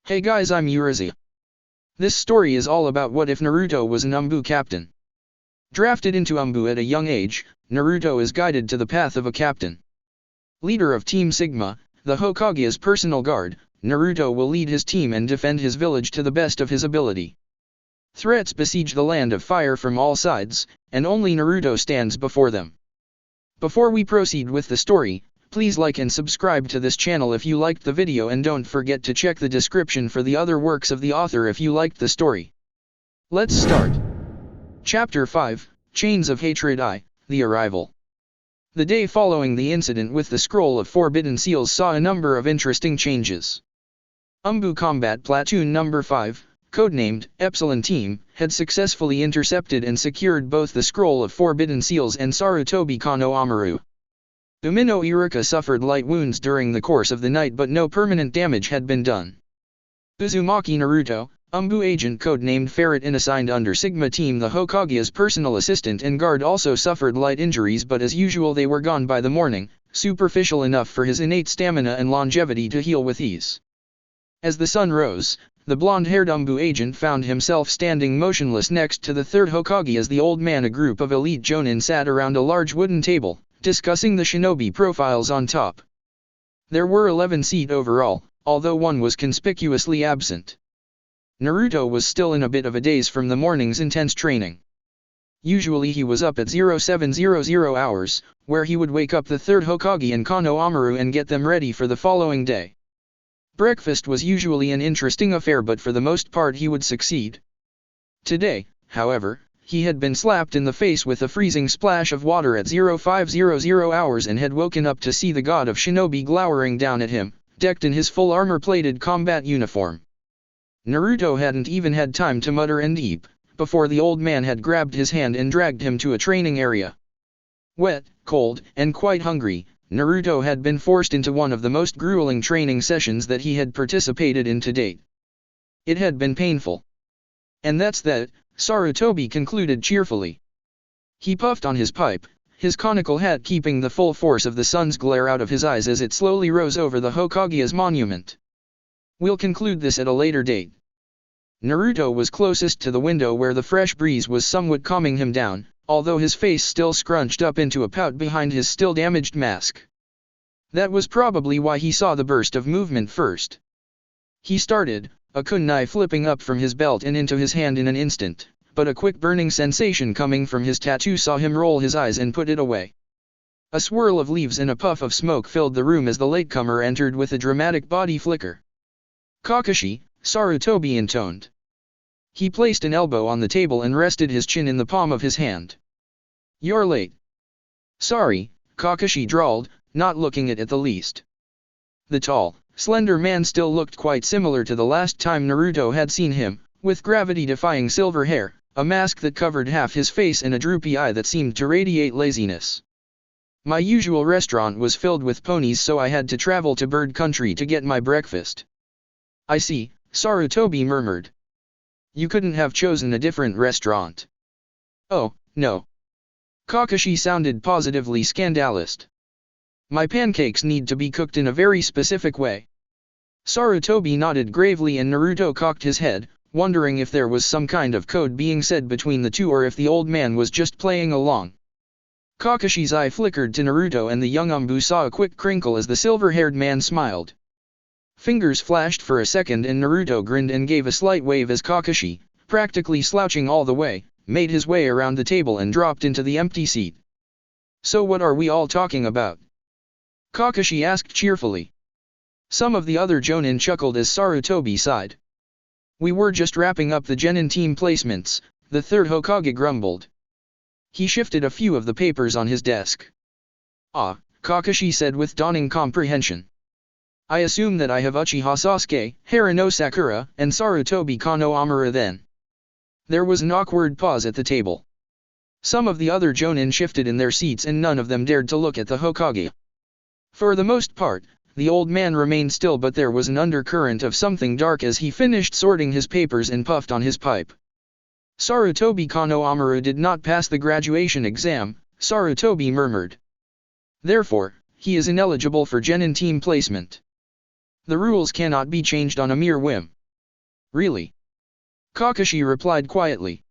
Hey guys, I'm Urizi. This story is all about what if Naruto was an Anbu captain. Drafted into Anbu at a young age, Naruto is guided to the path of a captain. Leader of Team Sigma, the Hokage's personal guard, Naruto will lead his team and defend his village to the best of his ability. Threats besiege the land of fire from all sides, and only Naruto stands before them. Before we proceed with the story, please like and subscribe to this channel if you liked the video, and don't forget to check the description for the other works of the author if you liked the story. Let's start. Chapter 5, Chains of Hatred I, The Arrival. The day following the incident with the Scroll of Forbidden Seals saw a number of interesting changes. Anbu Combat Platoon No. 5, codenamed Epsilon Team, had successfully intercepted and secured both the Scroll of Forbidden Seals and Sarutobi Kano Amaru. Umino Iruka suffered light wounds during the course of the night, but no permanent damage had been done. Uzumaki Naruto, Anbu agent codenamed Ferret and assigned under Sigma Team, the Hokage's personal assistant and guard, also suffered light injuries, but as usual they were gone by the morning, superficial enough for his innate stamina and longevity to heal with ease. As the sun rose, the blonde-haired Anbu agent found himself standing motionless next to the third Hokage as the old man, a group of elite jonin, sat around a large wooden table, discussing the shinobi profiles on top. There were 11 seats overall, although one was conspicuously absent. Naruto was still in a bit of a daze from the morning's intense training. Usually he was up at 0700 hours, where he would wake up the third Hokage and Kano Amaru and get them ready for the following day. Breakfast was usually an interesting affair, but for the most part he would succeed. Today, however, he had been slapped in the face with a freezing splash of water at 0500 hours and had woken up to see the god of shinobi glowering down at him, decked in his full armor-plated combat uniform. Naruto hadn't even had time to mutter and eep, before the old man had grabbed his hand and dragged him to a training area. Wet, cold, and quite hungry, Naruto had been forced into one of the most grueling training sessions that he had participated in to date. It had been painful. And that's that, Sarutobi concluded cheerfully. He puffed on his pipe, his conical hat keeping the full force of the sun's glare out of his eyes as it slowly rose over the Hokage's monument. We'll conclude this at a later date. Naruto was closest to the window where the fresh breeze was somewhat calming him down, although his face still scrunched up into a pout behind his still damaged mask. That was probably why he saw the burst of movement first. He started, a kunai flipping up from his belt and into his hand in an instant, but a quick burning sensation coming from his tattoo saw him roll his eyes and put it away. A swirl of leaves and a puff of smoke filled the room as the latecomer entered with a dramatic body flicker. Kakashi, Sarutobi intoned. He placed an elbow on the table and rested his chin in the palm of his hand. You're late. Sorry, Kakashi drawled, not looking it at the least. The tall, slender man still looked quite similar to the last time Naruto had seen him, with gravity-defying silver hair, a mask that covered half his face and a droopy eye that seemed to radiate laziness. My usual restaurant was filled with ponies, so I had to travel to Bird Country to get my breakfast. I see, Sarutobi murmured. You couldn't have chosen a different restaurant. Oh, no. Kakashi sounded positively scandalous. My pancakes need to be cooked in a very specific way. Sarutobi nodded gravely and Naruto cocked his head, wondering if there was some kind of code being said between the two or if the old man was just playing along. Kakashi's eye flickered to Naruto and the young Anbu saw a quick crinkle as the silver-haired man smiled. Fingers flashed for a second and Naruto grinned and gave a slight wave as Kakashi, practically slouching all the way, made his way around the table and dropped into the empty seat. So what are we all talking about? Kakashi asked cheerfully. Some of the other jonin chuckled as Sarutobi sighed. We were just wrapping up the genin team placements, the third Hokage grumbled. He shifted a few of the papers on his desk. Ah, Kakashi said with dawning comprehension. I assume that I have Uchiha Sasuke, Harano Sakura, and Sarutobi Kano Amaru then. There was an awkward pause at the table. Some of the other jonin shifted in their seats and none of them dared to look at the Hokage. For the most part, the old man remained still, but there was an undercurrent of something dark as he finished sorting his papers and puffed on his pipe. Sarutobi Kano Amaru did not pass the graduation exam, Sarutobi murmured. Therefore, he is ineligible for genin team placement. The rules cannot be changed on a mere whim. Really? Kakashi replied quietly.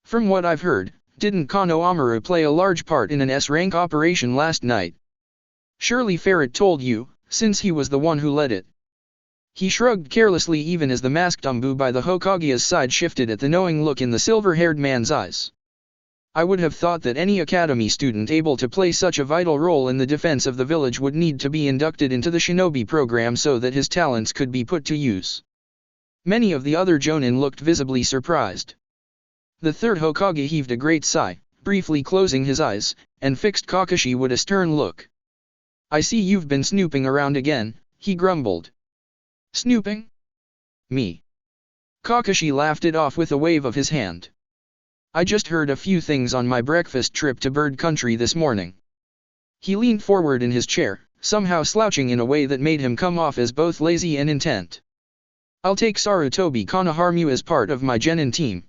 From what I've heard, didn't Konoha play a large part in an S-rank operation last night? Surely Ferret told you, since he was the one who led it. He shrugged carelessly even as the masked Anbu by the Hokage's side shifted at the knowing look in the silver-haired man's eyes. I would have thought that any academy student able to play such a vital role in the defense of the village would need to be inducted into the shinobi program so that his talents could be put to use. Many of the other jonin looked visibly surprised. The third Hokage heaved a great sigh, briefly closing his eyes, and fixed Kakashi with a stern look. I see you've been snooping around again, he grumbled. Snooping? Me? Kakashi laughed it off with a wave of his hand. I just heard a few things on my breakfast trip to Bird Country this morning. He leaned forward in his chair, somehow slouching in a way that made him come off as both lazy and intent. I'll take Sarutobi Konoha as part of my genin team.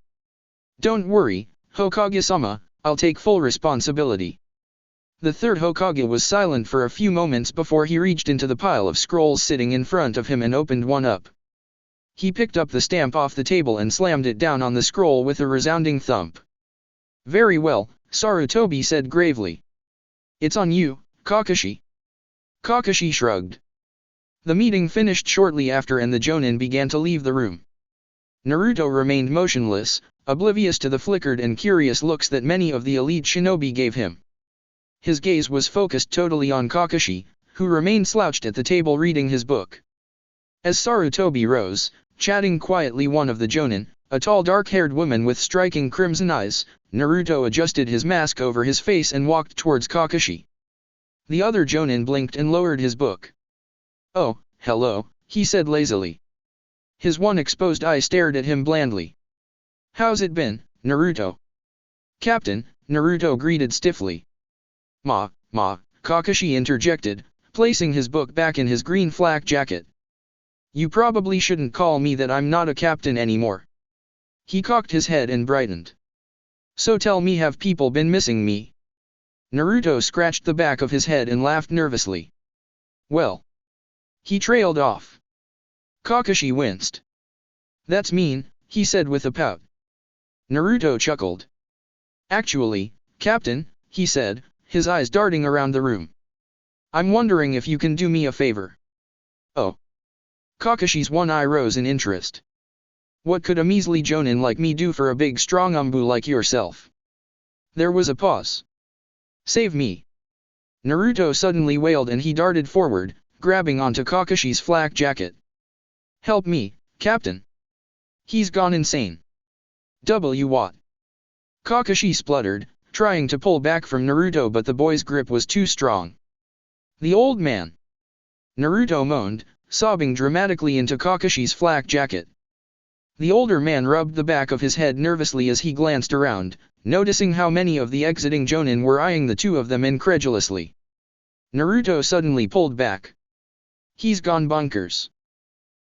Don't worry, Hokage-sama, I'll take full responsibility. The third Hokage was silent for a few moments before he reached into the pile of scrolls sitting in front of him and opened one up. He picked up the stamp off the table and slammed it down on the scroll with a resounding thump. Very well, Sarutobi said gravely. It's on you, Kakashi. Kakashi shrugged. The meeting finished shortly after and the jonin began to leave the room. Naruto remained motionless, oblivious to the flickered and curious looks that many of the elite shinobi gave him. His gaze was focused totally on Kakashi, who remained slouched at the table reading his book. As Sarutobi rose, chatting quietly one of the jonin, a tall dark-haired woman with striking crimson eyes, Naruto adjusted his mask over his face and walked towards Kakashi. The other jonin blinked and lowered his book. Oh, hello, he said lazily. His one exposed eye stared at him blandly. How's it been, Naruto? Captain, Naruto greeted stiffly. Ma, Kakashi interjected, placing his book back in his green flak jacket. You probably shouldn't call me that, I'm not a captain anymore. He cocked his head and brightened. So tell me, have people been missing me? Naruto scratched the back of his head and laughed nervously. Well. He trailed off. Kakashi winced. That's mean, he said with a pout. Naruto chuckled. Actually, Captain, he said, his eyes darting around the room. I'm wondering if you can do me a favor. Oh. Kakashi's one eye rose in interest. What could a measly jonin like me do for a big strong Anbu like yourself? There was a pause. Save me. Naruto suddenly wailed and he darted forward, grabbing onto Kakashi's flak jacket. Help me, Captain. He's gone insane. What? Kakashi spluttered, trying to pull back from Naruto, but the boy's grip was too strong. The old man. Naruto moaned, sobbing dramatically into Kakashi's flak jacket. The older man rubbed the back of his head nervously as he glanced around, noticing how many of the exiting jonin were eyeing the two of them incredulously. Naruto suddenly pulled back. He's gone bonkers.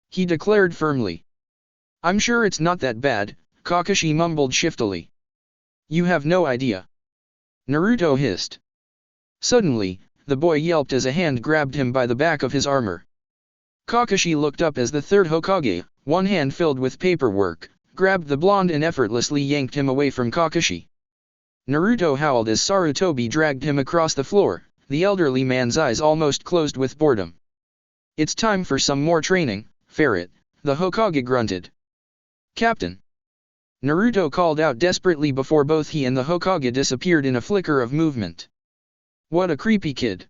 He declared firmly. I'm sure it's not that bad, Kakashi mumbled shiftily. You have no idea. Naruto hissed. Suddenly, the boy yelped as a hand grabbed him by the back of his armor. Kakashi looked up as the third Hokage, one hand filled with paperwork, grabbed the blonde and effortlessly yanked him away from Kakashi. Naruto howled as Sarutobi dragged him across the floor, the elderly man's eyes almost closed with boredom. It's time for some more training, Ferret, the Hokage grunted. Captain. Naruto called out desperately before both he and the Hokage disappeared in a flicker of movement. What a creepy kid.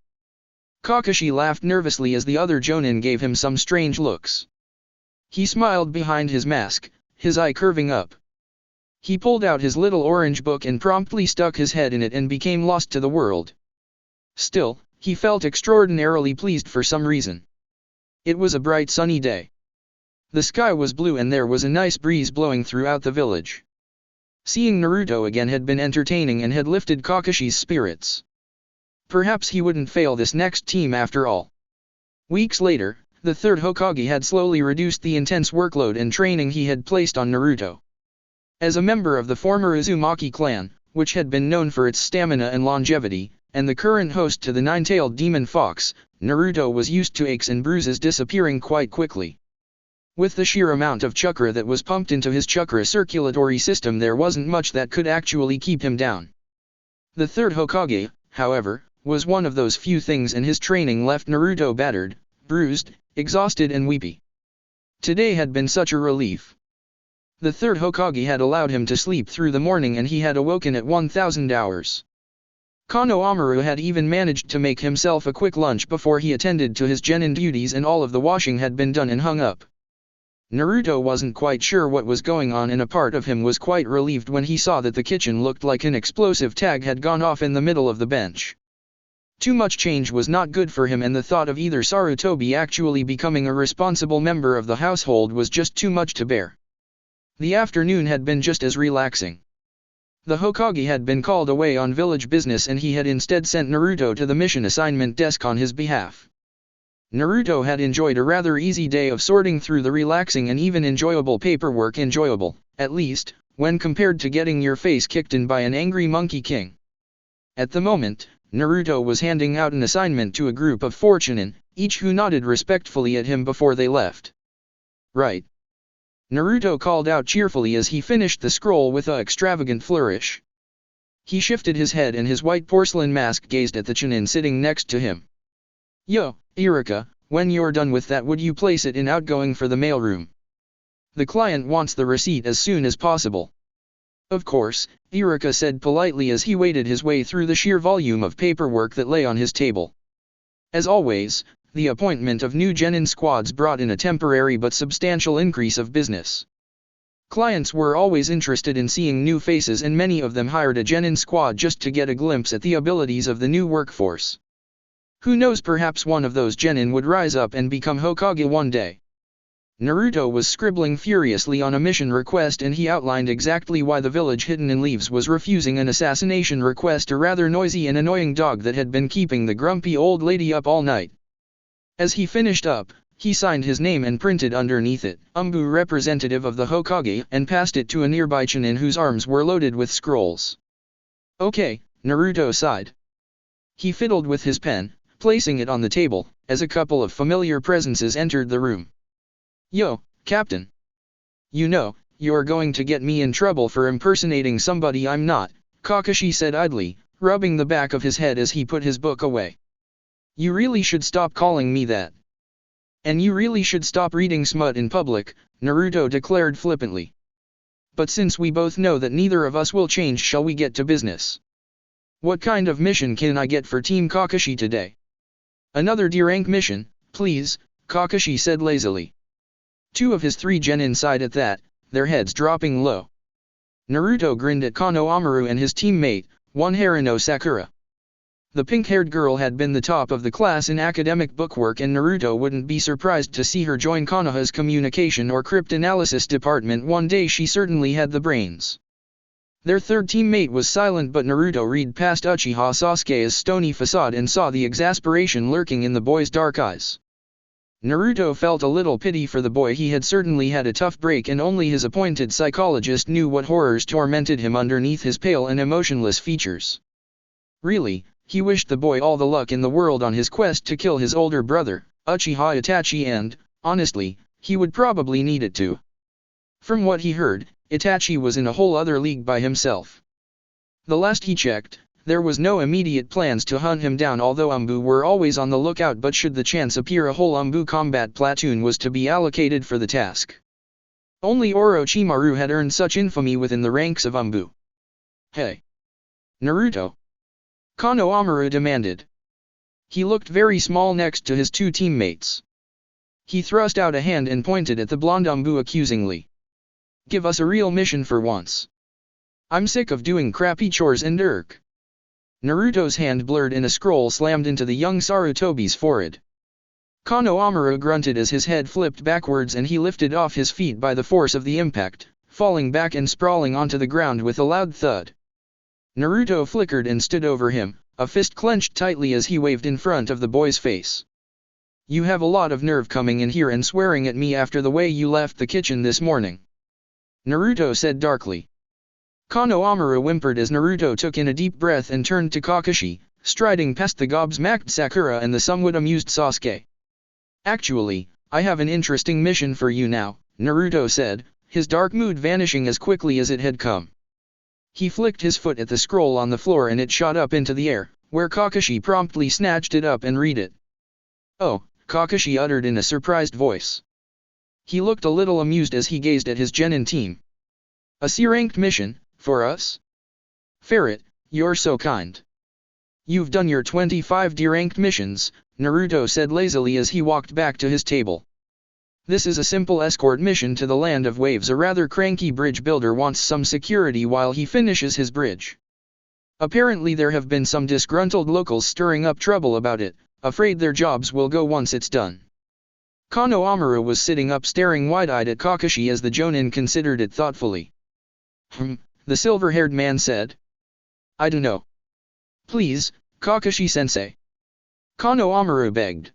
Kakashi laughed nervously as the other jonin gave him some strange looks. He smiled behind his mask, his eye curving up. He pulled out his little orange book and promptly stuck his head in it and became lost to the world. Still, he felt extraordinarily pleased for some reason. It was a bright sunny day. The sky was blue and there was a nice breeze blowing throughout the village. Seeing Naruto again had been entertaining and had lifted Kakashi's spirits. Perhaps he wouldn't fail this next team after all. Weeks later, the third Hokage had slowly reduced the intense workload and training he had placed on Naruto. As a member of the former Uzumaki clan, which had been known for its stamina and longevity, and the current host to the nine-tailed demon fox, Naruto was used to aches and bruises disappearing quite quickly. With the sheer amount of chakra that was pumped into his chakra circulatory system, there wasn't much that could actually keep him down. The third Hokage, however, was one of those few things in his training left Naruto battered, bruised, exhausted and weepy. Today had been such a relief. The third Hokage had allowed him to sleep through the morning and he had awoken at 1000 hours. Konoha had even managed to make himself a quick lunch before he attended to his genin duties, and all of the washing had been done and hung up. Naruto wasn't quite sure what was going on, and a part of him was quite relieved when he saw that the kitchen looked like an explosive tag had gone off in the middle of the bench. Too much change was not good for him, and the thought of either Sarutobi actually becoming a responsible member of the household was just too much to bear. The afternoon had been just as relaxing. The Hokage had been called away on village business and he had instead sent Naruto to the mission assignment desk on his behalf. Naruto had enjoyed a rather easy day of sorting through the relaxing and even enjoyable paperwork, enjoyable, at least, when compared to getting your face kicked in by an angry Monkey King. At the moment, Naruto was handing out an assignment to a group of 4 Chunin, each who nodded respectfully at him before they left. Right. Naruto called out cheerfully as he finished the scroll with an extravagant flourish. He shifted his head and his white porcelain mask gazed at the Chunin sitting next to him. Yo, Iruka, when you're done with that, would you place it in outgoing for the mailroom? The client wants the receipt as soon as possible. Of course, Iruka said politely as he waded his way through the sheer volume of paperwork that lay on his table. As always, the appointment of new genin squads brought in a temporary but substantial increase of business. Clients were always interested in seeing new faces, and many of them hired a genin squad just to get a glimpse at the abilities of the new workforce. Who knows, perhaps one of those genin would rise up and become Hokage one day. Naruto was scribbling furiously on a mission request, and he outlined exactly why the village hidden in leaves was refusing an assassination request, a rather noisy and annoying dog that had been keeping the grumpy old lady up all night. As he finished up, he signed his name and printed underneath it, Anbu, representative of the Hokage, and passed it to a nearby Chunin whose arms were loaded with scrolls. Okay, Naruto sighed. He fiddled with his pen, placing it on the table, as a couple of familiar presences entered the room. Yo, Captain. You know, you're going to get me in trouble for impersonating somebody I'm not, Kakashi said idly, rubbing the back of his head as he put his book away. You really should stop calling me that. And you really should stop reading smut in public, Naruto declared flippantly. But since we both know that neither of us will change, shall we get to business? What kind of mission can I get for Team Kakashi today? Another D-rank mission, please, Kakashi said lazily. 2 of his 3 genin sighed at that, their heads dropping low. Naruto grinned at Konoha and his teammate, one Haruno Sakura. The pink-haired girl had been the top of the class in academic bookwork, and Naruto wouldn't be surprised to see her join Konoha's communication or cryptanalysis department one day. She certainly had the brains. Their third teammate was silent, but Naruto read past Uchiha Sasuke's stony facade and saw the exasperation lurking in the boy's dark eyes. Naruto felt a little pity for the boy. He had certainly had a tough break, and only his appointed psychologist knew what horrors tormented him underneath his pale and emotionless features. Really, he wished the boy all the luck in the world on his quest to kill his older brother, Uchiha Itachi, and, honestly, he would probably need it too. From what he heard, Itachi was in a whole other league by himself. The last he checked, there was no immediate plans to hunt him down, although Anbu were always on the lookout, but should the chance appear, a whole Anbu combat platoon was to be allocated for the task. Only Orochimaru had earned such infamy within the ranks of Anbu. Hey! Naruto! Konoha demanded. He looked very small next to his 2 teammates. He thrust out a hand and pointed at the blonde Anbu accusingly. Give us a real mission for once. I'm sick of doing crappy chores and irk. Naruto's hand blurred and a scroll slammed into the young Sarutobi's forehead. Konoha grunted as his head flipped backwards and he lifted off his feet by the force of the impact, falling back and sprawling onto the ground with a loud thud. Naruto flickered and stood over him, a fist clenched tightly as he waved in front of the boy's face. You have a lot of nerve coming in here and swearing at me after the way you left the kitchen this morning. Naruto said darkly. Konoha whimpered as Naruto took in a deep breath and turned to Kakashi, striding past the gobsmacked Sakura and the somewhat amused Sasuke. Actually, I have an interesting mission for you now, Naruto said, his dark mood vanishing as quickly as it had come. He flicked his foot at the scroll on the floor and it shot up into the air, where Kakashi promptly snatched it up and read it. Oh, Kakashi uttered in a surprised voice. He looked a little amused as he gazed at his genin team. A C-ranked mission, for us? Ferret, you're so kind. You've done your 25 D-ranked missions, Naruto said lazily as he walked back to his table. This is a simple escort mission to the Land of Waves. A rather cranky bridge builder wants some security while he finishes his bridge. Apparently there have been some disgruntled locals stirring up trouble about it, afraid their jobs will go once it's done. Konoha was sitting up staring wide-eyed at Kakashi as the Jonin considered it thoughtfully. The silver-haired man said. I don't know. Please, Kakashi-sensei. Konoha begged.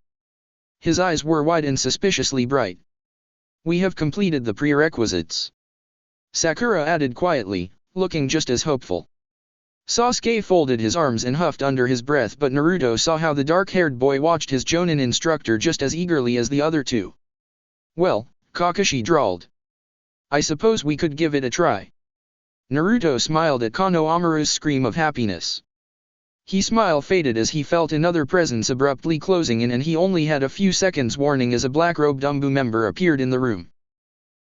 His eyes were wide and suspiciously bright. We have completed the prerequisites. Sakura added quietly, looking just as hopeful. Sasuke folded his arms and huffed under his breath, but Naruto saw how the dark-haired boy watched his Jonin instructor just as eagerly as the other two. Well, Kakashi drawled. I suppose we could give it a try. Naruto smiled at Konohamaru's scream of happiness. His smile faded as he felt another presence abruptly closing in, and he only had a few seconds warning as a black-robed Anbu member appeared in the room.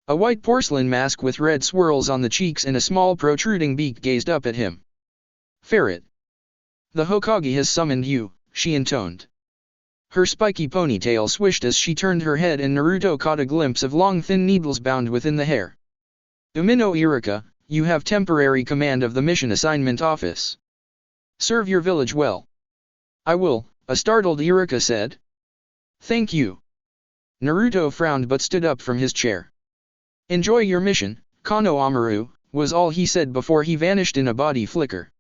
A white porcelain mask with red swirls on the cheeks and a small protruding beak gazed up at him. Ferret. The Hokage has summoned you, she intoned. Her spiky ponytail swished as she turned her head and Naruto caught a glimpse of long thin needles bound within the hair. Umino Iruka, you have temporary command of the mission assignment office. Serve your village well. I will, a startled Iruka said. Thank you. Naruto frowned but stood up from his chair. Enjoy your mission, Konohamaru, was all he said before he vanished in a body flicker.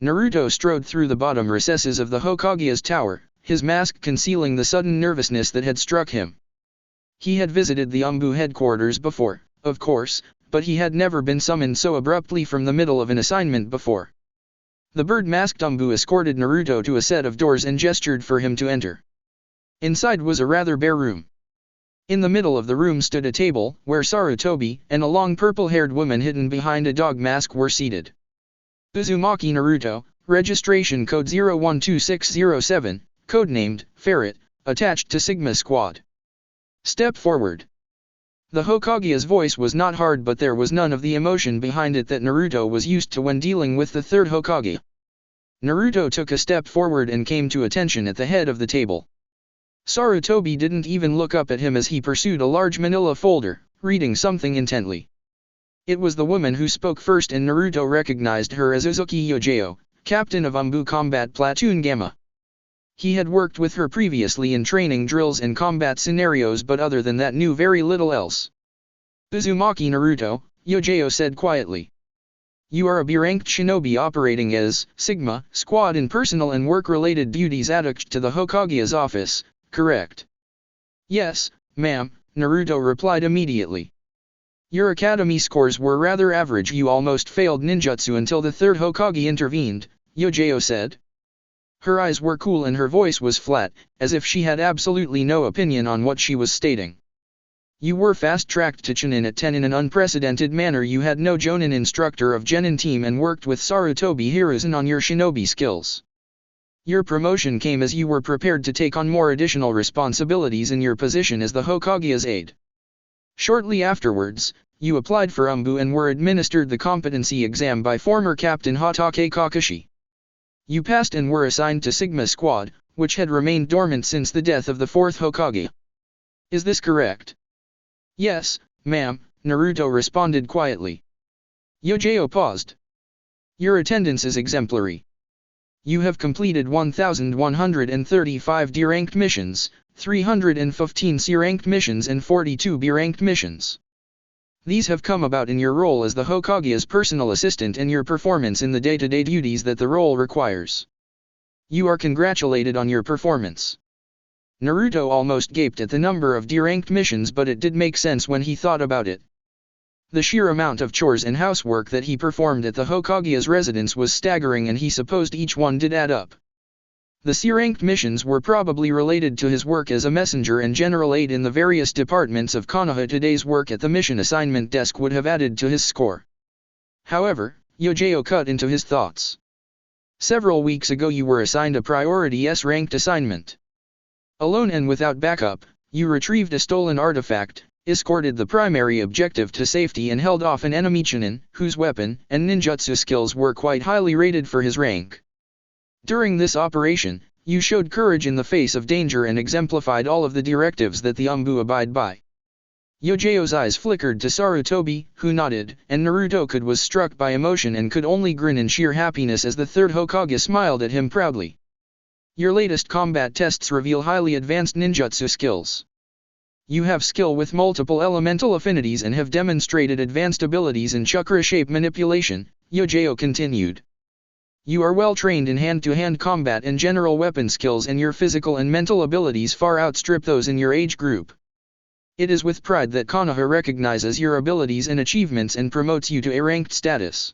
Naruto strode through the bottom recesses of the Hokage's tower, his mask concealing the sudden nervousness that had struck him. He had visited the Anbu headquarters before, of course, but he had never been summoned so abruptly from the middle of an assignment before. The bird-masked Anbu escorted Naruto to a set of doors and gestured for him to enter. Inside was a rather bare room. In the middle of the room stood a table, where Sarutobi and a long purple-haired woman hidden behind a dog mask were seated. Uzumaki Naruto, registration code 012607, codenamed Ferret, attached to Sigma Squad. Step forward. The Hokage's voice was not hard, but there was none of the emotion behind it that Naruto was used to when dealing with the third Hokage. Naruto took a step forward and came to attention at the head of the table. Sarutobi didn't even look up at him as he pursued a large manila folder, reading something intently. It was the woman who spoke first, and Naruto recognized her as Uzuki Yojeo, captain of Anbu Combat Platoon Gamma. He had worked with her previously in training drills and combat scenarios, but other than that knew very little else. Uzumaki Naruto, Yojeo said quietly. You are a B-ranked shinobi operating as Sigma Squad in personal and work-related duties attached to the Hokage's office, correct? Yes, ma'am, Naruto replied immediately. Your academy scores were rather average. You almost failed ninjutsu until the third Hokage intervened, Yojeo said. Her eyes were cool and her voice was flat, as if she had absolutely no opinion on what she was stating. You were fast-tracked to Chunin at 10 in an unprecedented manner. You had no Jonin instructor of Genin team and worked with Sarutobi Hiruzen on your shinobi skills. Your promotion came as you were prepared to take on more additional responsibilities in your position as the Hokage's aide. Shortly afterwards, you applied for Anbu and were administered the competency exam by former Captain Hokage Kakashi. You passed and were assigned to Sigma Squad, which had remained dormant since the death of the fourth Hokage. Is this correct? Yes, ma'am, Naruto responded quietly. Yojeo paused. Your attendance is exemplary. You have completed 1,135 D-ranked missions, 315 C-ranked missions and 42 B-ranked missions. These have come about in your role as the Hokage's personal assistant and your performance in the day-to-day duties that the role requires. You are congratulated on your performance. Naruto almost gaped at the number of D-ranked missions, but it did make sense when he thought about it. The sheer amount of chores and housework that he performed at the Hokage's residence was staggering, and he supposed each one did add up. The C-ranked missions were probably related to his work as a messenger and general aide in the various departments of Konoha. Today's work at the mission assignment desk would have added to his score. However, Yojeo cut into his thoughts. Several weeks ago you were assigned a priority S-ranked assignment. Alone and without backup, you retrieved a stolen artifact, escorted the primary objective to safety and held off an enemy Chunin, whose weapon and ninjutsu skills were quite highly rated for his rank. During this operation, you showed courage in the face of danger and exemplified all of the directives that the Anbu abide by. Yojeo's eyes flickered to Sarutobi, who nodded, and Naruto was struck by emotion and could only grin in sheer happiness as the third Hokage smiled at him proudly. Your latest combat tests reveal highly advanced ninjutsu skills. You have skill with multiple elemental affinities and have demonstrated advanced abilities in chakra shape manipulation, Yojeo continued. You are well trained in hand-to-hand combat and general weapon skills, and your physical and mental abilities far outstrip those in your age group. It is with pride that Konoha recognizes your abilities and achievements and promotes you to a ranked status.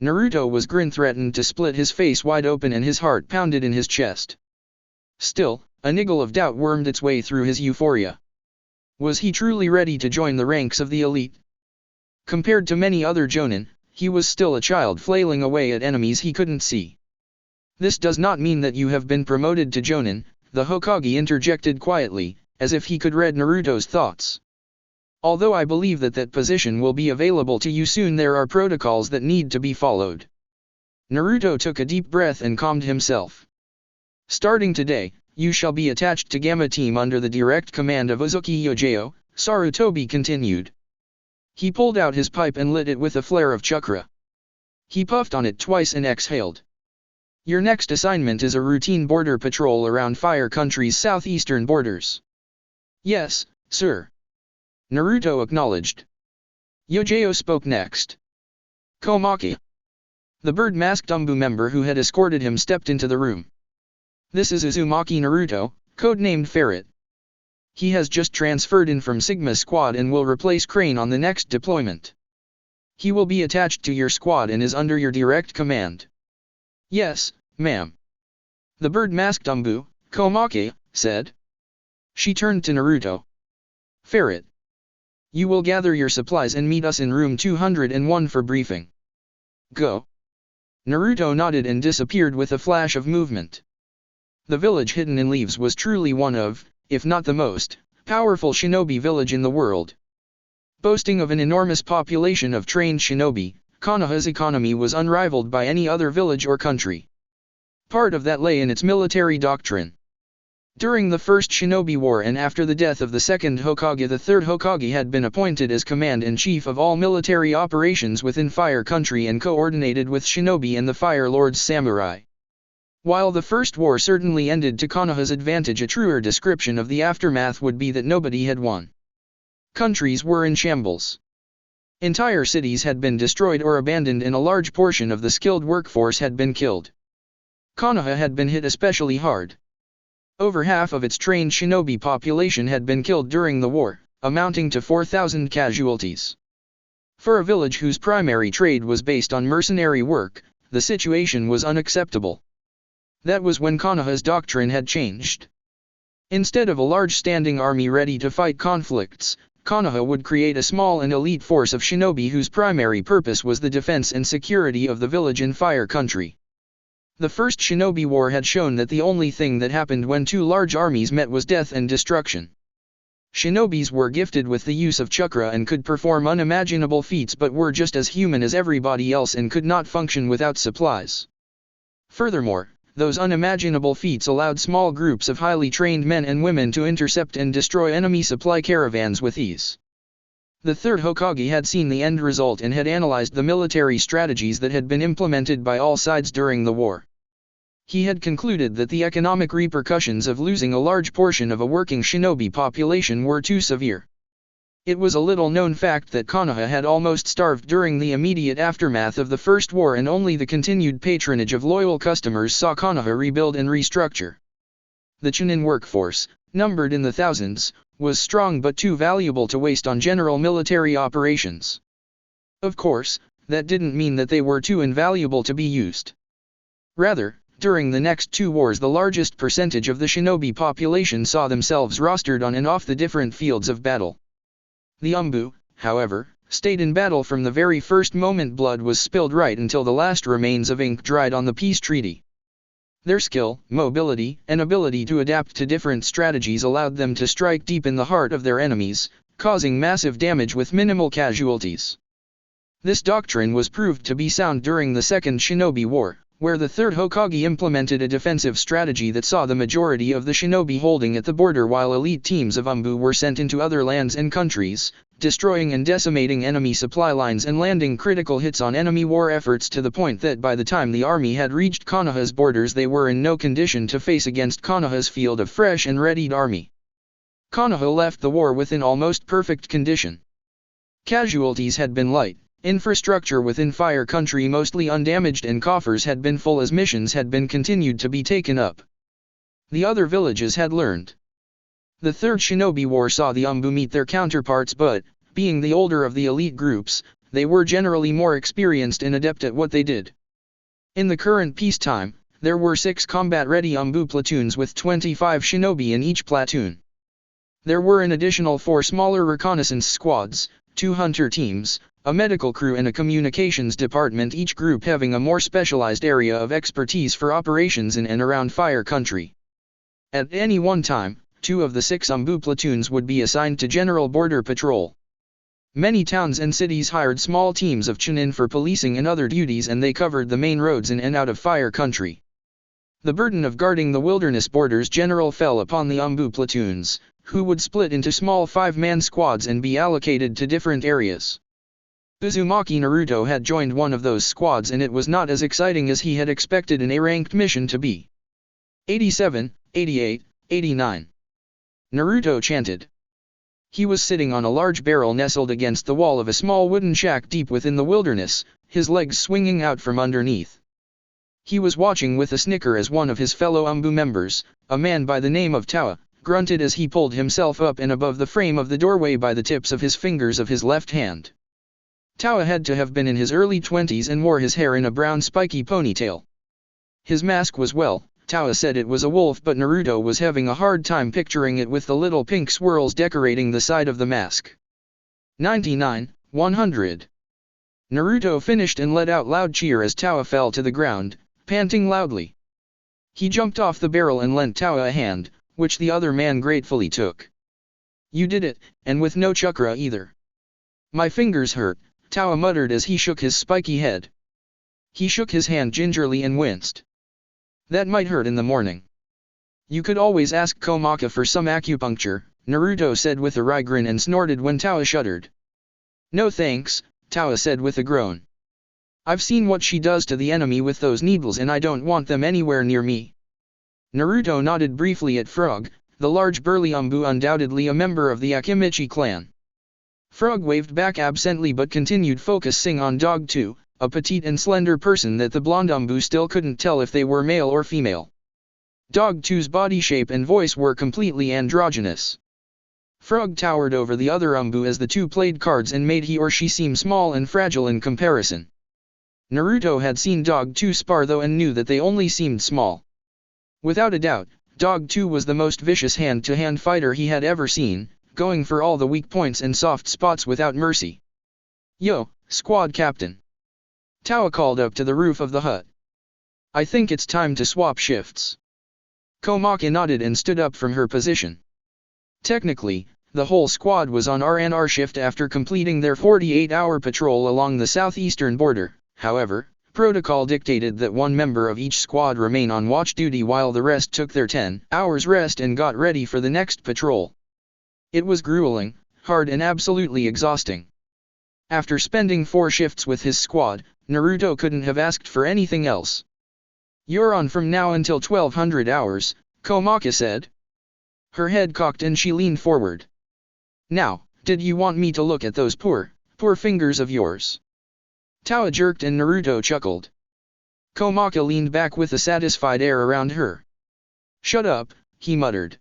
Naruto was threatened to split his face wide open and his heart pounded in his chest. Still, a niggle of doubt wormed its way through his euphoria. Was he truly ready to join the ranks of the elite? Compared to many other jonin, he was still a child flailing away at enemies he couldn't see. This does not mean that you have been promoted to jonin, the Hokage interjected quietly, as if he could read Naruto's thoughts. Although I believe that position will be available to you soon, there are protocols that need to be followed. Naruto took a deep breath and calmed himself. Starting today, you shall be attached to Gamma Team under the direct command of Uzuki Yojeo, Sarutobi continued. He pulled out his pipe and lit it with a flare of chakra. He puffed on it twice and exhaled. Your next assignment is a routine border patrol around Fire Country's southeastern borders. Yes, sir. Naruto acknowledged. Yojeo spoke next. Komaki. The bird-masked Anbu member who had escorted him stepped into the room. This is Uzumaki Naruto, codenamed Ferret. He has just transferred in from Sigma Squad and will replace Crane on the next deployment. He will be attached to your squad and is under your direct command. Yes, ma'am. The bird-masked Anbu, Komaki, said. She turned to Naruto. Ferret. You will gather your supplies and meet us in room 201 for briefing. Go. Naruto nodded and disappeared with a flash of movement. The village hidden in leaves was truly one of, if not the most, powerful shinobi village in the world. Boasting of an enormous population of trained shinobi, Konoha's economy was unrivaled by any other village or country. Part of that lay in its military doctrine. During the First Shinobi War and after the death of the second Hokage, the third Hokage had been appointed as command-in-chief of all military operations within Fire Country and coordinated with shinobi and the Fire Lord's samurai. While the First War certainly ended to Konoha's advantage, a truer description of the aftermath would be that nobody had won. Countries were in shambles. Entire cities had been destroyed or abandoned and a large portion of the skilled workforce had been killed. Konoha had been hit especially hard. Over half of its trained shinobi population had been killed during the war, amounting to 4,000 casualties. For a village whose primary trade was based on mercenary work, the situation was unacceptable. That was when Konoha's doctrine had changed. Instead of a large standing army ready to fight conflicts, Konoha would create a small and elite force of shinobi whose primary purpose was the defense and security of the village in Fire Country. The First Shinobi War had shown that the only thing that happened when two large armies met was death and destruction. Shinobis were gifted with the use of chakra and could perform unimaginable feats, but were just as human as everybody else and could not function without supplies. Furthermore, those unimaginable feats allowed small groups of highly trained men and women to intercept and destroy enemy supply caravans with ease. The third Hokage had seen the end result and had analyzed the military strategies that had been implemented by all sides during the war. He had concluded that the economic repercussions of losing a large portion of a working shinobi population were too severe. It was a little-known fact that Konoha had almost starved during the immediate aftermath of the First War, and only the continued patronage of loyal customers saw Konoha rebuild and restructure. The Chunin workforce, numbered in the thousands, was strong but too valuable to waste on general military operations. Of course, that didn't mean that they were too invaluable to be used. Rather, during the next two wars the largest percentage of the shinobi population saw themselves rostered on and off the different fields of battle. The Anbu, however, stayed in battle from the very first moment blood was spilled right until the last remains of ink dried on the peace treaty. Their skill, mobility, and ability to adapt to different strategies allowed them to strike deep in the heart of their enemies, causing massive damage with minimal casualties. This doctrine was proved to be sound during the Second Shinobi War, where the Third Hokage implemented a defensive strategy that saw the majority of the shinobi holding at the border while elite teams of Anbu were sent into other lands and countries, destroying and decimating enemy supply lines and landing critical hits on enemy war efforts to the point that by the time the army had reached Konoha's borders they were in no condition to face against Konoha's field of fresh and readied army. Konoha left the war within almost perfect condition. Casualties had been light, infrastructure within Fire Country mostly undamaged and coffers had been full as missions had been continued to be taken up. The other villages had learned. The Third Shinobi War saw the Anbu meet their counterparts but, being the older of the elite groups, they were generally more experienced and adept at what they did. In the current peacetime, there were 6 combat-ready Anbu platoons with 25 shinobi in each platoon. There were an additional 4 smaller reconnaissance squads, 2 hunter teams, a medical crew and a communications department, each group having a more specialized area of expertise for operations in and around Fire Country. At any one time, 2 of the 6 Anbu platoons would be assigned to General Border Patrol. Many towns and cities hired small teams of chunin for policing and other duties and they covered the main roads in and out of Fire Country. The burden of guarding the wilderness borders generally fell upon the Anbu platoons, who would split into small 5-man squads and be allocated to different areas. Uzumaki Naruto had joined one of those squads and it was not as exciting as he had expected an A-ranked mission to be. 87, 88, 89. Naruto chanted. He was sitting on a large barrel nestled against the wall of a small wooden shack deep within the wilderness, his legs swinging out from underneath. He was watching with a snicker as one of his fellow Anbu members, a man by the name of Tawa, grunted as he pulled himself up and above the frame of the doorway by the tips of his fingers of his left hand. Tawa had to have been in his early 20s and wore his hair in a brown spiky ponytail. His mask was Tawa said it was a wolf but Naruto was having a hard time picturing it with the little pink swirls decorating the side of the mask. 99, 100. Naruto finished and let out loud cheer as Tawa fell to the ground, panting loudly. He jumped off the barrel and lent Tawa a hand, which the other man gratefully took. You did it, and with no chakra either. My fingers hurt, Tawa muttered as he shook his spiky head. He shook his hand gingerly and winced. That might hurt in the morning. You could always ask Komaka for some acupuncture, Naruto said with a wry grin and snorted when Tawa shuddered. No thanks, Tawa said with a groan. I've seen what she does to the enemy with those needles and I don't want them anywhere near me. Naruto nodded briefly at Frog, the large burly Anbu undoubtedly a member of the Akimichi clan. Frog waved back absently but continued focusing on Dog 2, a petite and slender person that the blonde Anbu still couldn't tell if they were male or female. Dog 2's body shape and voice were completely androgynous. Frog towered over the other Anbu as the two played cards and made he or she seem small and fragile in comparison. Naruto had seen Dog 2 spar though and knew that they only seemed small. Without a doubt, Dog 2 was the most vicious hand-to-hand fighter he had ever seen, going for all the weak points and soft spots without mercy. Yo, squad captain. Tawa called up to the roof of the hut. I think it's time to swap shifts. Komaka nodded and stood up from her position. Technically, the whole squad was on R&R shift after completing their 48-hour patrol along the southeastern border. However, protocol dictated that one member of each squad remain on watch duty while the rest took their 10 hours rest and got ready for the next patrol. It was grueling, hard and absolutely exhausting. After spending 4 shifts with his squad, Naruto couldn't have asked for anything else. You're on from now until 1200 hours, Komaka said. Her head cocked and she leaned forward. Now, did you want me to look at those poor fingers of yours? Tawa jerked and Naruto chuckled. Komaka leaned back with a satisfied air around her. Shut up, he muttered.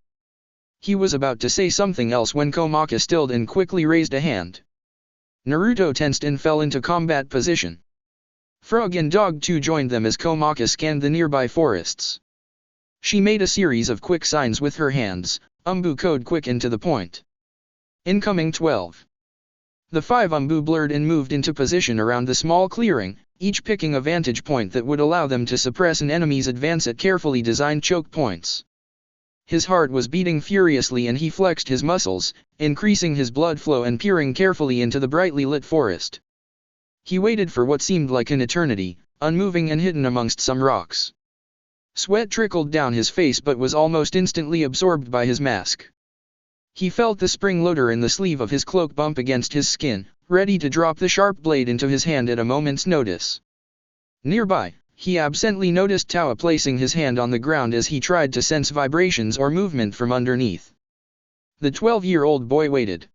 He was about to say something else when Komaka stilled and quickly raised a hand. Naruto tensed and fell into combat position. Frog and Dog too joined them as Komaka scanned the nearby forests. She made a series of quick signs with her hands, Anbu code quick and to the point. Incoming 12. The 5 Anbu blurred and moved into position around the small clearing, each picking a vantage point that would allow them to suppress an enemy's advance at carefully designed choke points. His heart was beating furiously and he flexed his muscles, increasing his blood flow and peering carefully into the brightly lit forest. He waited for what seemed like an eternity, unmoving and hidden amongst some rocks. Sweat trickled down his face but was almost instantly absorbed by his mask. He felt the spring loader in the sleeve of his cloak bump against his skin, ready to drop the sharp blade into his hand at a moment's notice. Nearby, he absently noticed Tawa placing his hand on the ground as he tried to sense vibrations or movement from underneath. The 12-year-old boy waited.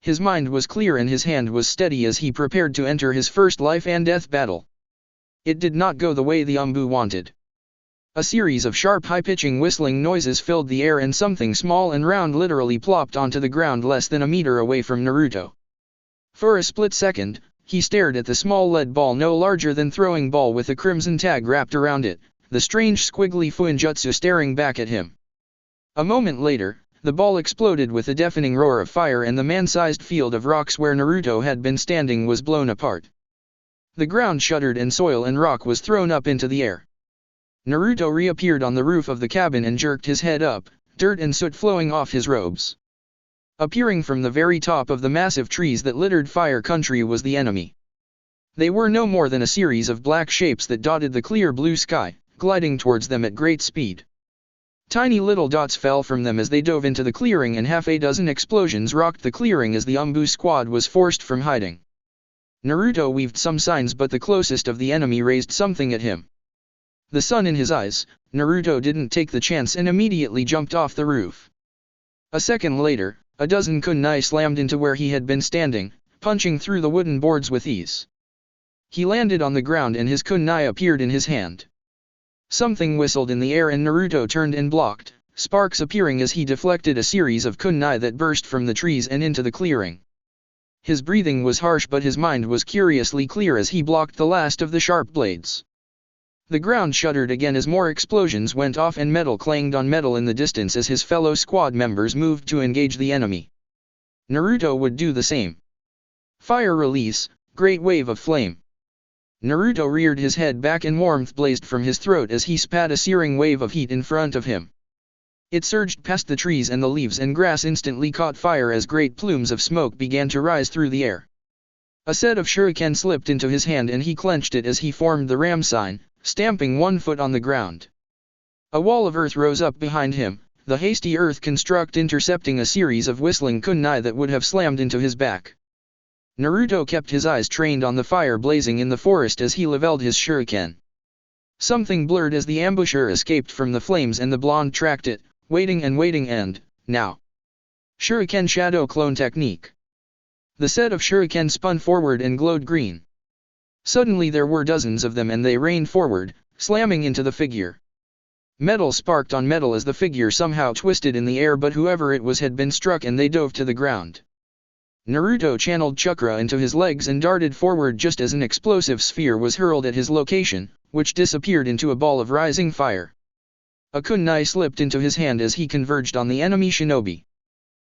His mind was clear and his hand was steady as he prepared to enter his first life-and-death battle. It did not go the way the Anbu wanted. A series of sharp high-pitching whistling noises filled the air and something small and round literally plopped onto the ground less than a meter away from Naruto. For a split second, he stared at the small lead ball no larger than throwing ball with a crimson tag wrapped around it, the strange squiggly fuinjutsu staring back at him. A moment later, the ball exploded with a deafening roar of fire and the man-sized field of rocks where Naruto had been standing was blown apart. The ground shuddered and soil and rock was thrown up into the air. Naruto reappeared on the roof of the cabin and jerked his head up, dirt and soot flowing off his robes. Appearing from the very top of the massive trees that littered Fire Country was the enemy. They were no more than a series of black shapes that dotted the clear blue sky, gliding towards them at great speed. Tiny little dots fell from them as they dove into the clearing and half a dozen explosions rocked the clearing as the Anbu squad was forced from hiding. Naruto weaved some signs but the closest of the enemy raised something at him. The sun in his eyes, Naruto didn't take the chance and immediately jumped off the roof. A second later, a dozen kunai slammed into where he had been standing, punching through the wooden boards with ease. He landed on the ground and his kunai appeared in his hand. Something whistled in the air and Naruto turned and blocked, sparks appearing as he deflected a series of kunai that burst from the trees and into the clearing. His breathing was harsh but his mind was curiously clear as he blocked the last of the sharp blades. The ground shuddered again as more explosions went off and metal clanged on metal in the distance as his fellow squad members moved to engage the enemy. Naruto would do the same. Fire release, great wave of flame. Naruto reared his head back and warmth blazed from his throat as he spat a searing wave of heat in front of him. It surged past the trees and the leaves and grass instantly caught fire as great plumes of smoke began to rise through the air. A set of shuriken slipped into his hand and he clenched it as he formed the ram sign, stamping one foot on the ground. A wall of earth rose up behind him, the hasty earth construct intercepting a series of whistling kunai that would have slammed into his back. Naruto kept his eyes trained on the fire blazing in the forest as he leveled his shuriken. Something blurred as the ambusher escaped from the flames and the blonde tracked it, waiting and, now. Shuriken Shadow Clone Technique. The set of shuriken spun forward and glowed green. Suddenly there were dozens of them and they rained forward, slamming into the figure. Metal sparked on metal as the figure somehow twisted in the air but whoever it was had been struck and they dove to the ground. Naruto channeled chakra into his legs and darted forward just as an explosive sphere was hurled at his location, which disappeared into a ball of rising fire. A kunai slipped into his hand as he converged on the enemy shinobi.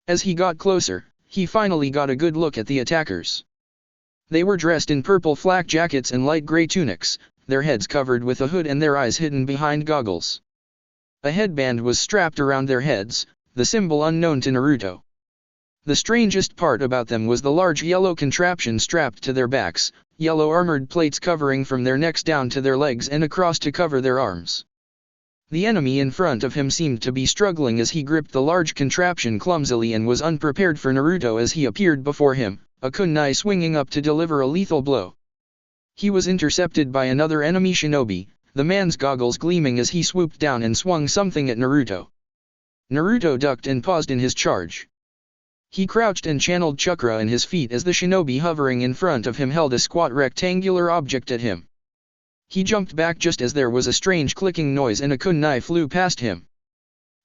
As he got closer, he finally got a good look at the attackers. They were dressed in purple flak jackets and light gray tunics, their heads covered with a hood and their eyes hidden behind goggles. A headband was strapped around their heads, the symbol unknown to Naruto. The strangest part about them was the large yellow contraption strapped to their backs, yellow armored plates covering from their necks down to their legs and across to cover their arms. The enemy in front of him seemed to be struggling as he gripped the large contraption clumsily and was unprepared for Naruto as he appeared before him, a kunai swinging up to deliver a lethal blow. He was intercepted by another enemy shinobi, the man's goggles gleaming as he swooped down and swung something at Naruto. Naruto ducked and paused in his charge. He crouched and channeled chakra in his feet as the shinobi hovering in front of him held a squat rectangular object at him. He jumped back just as there was a strange clicking noise and a kunai flew past him.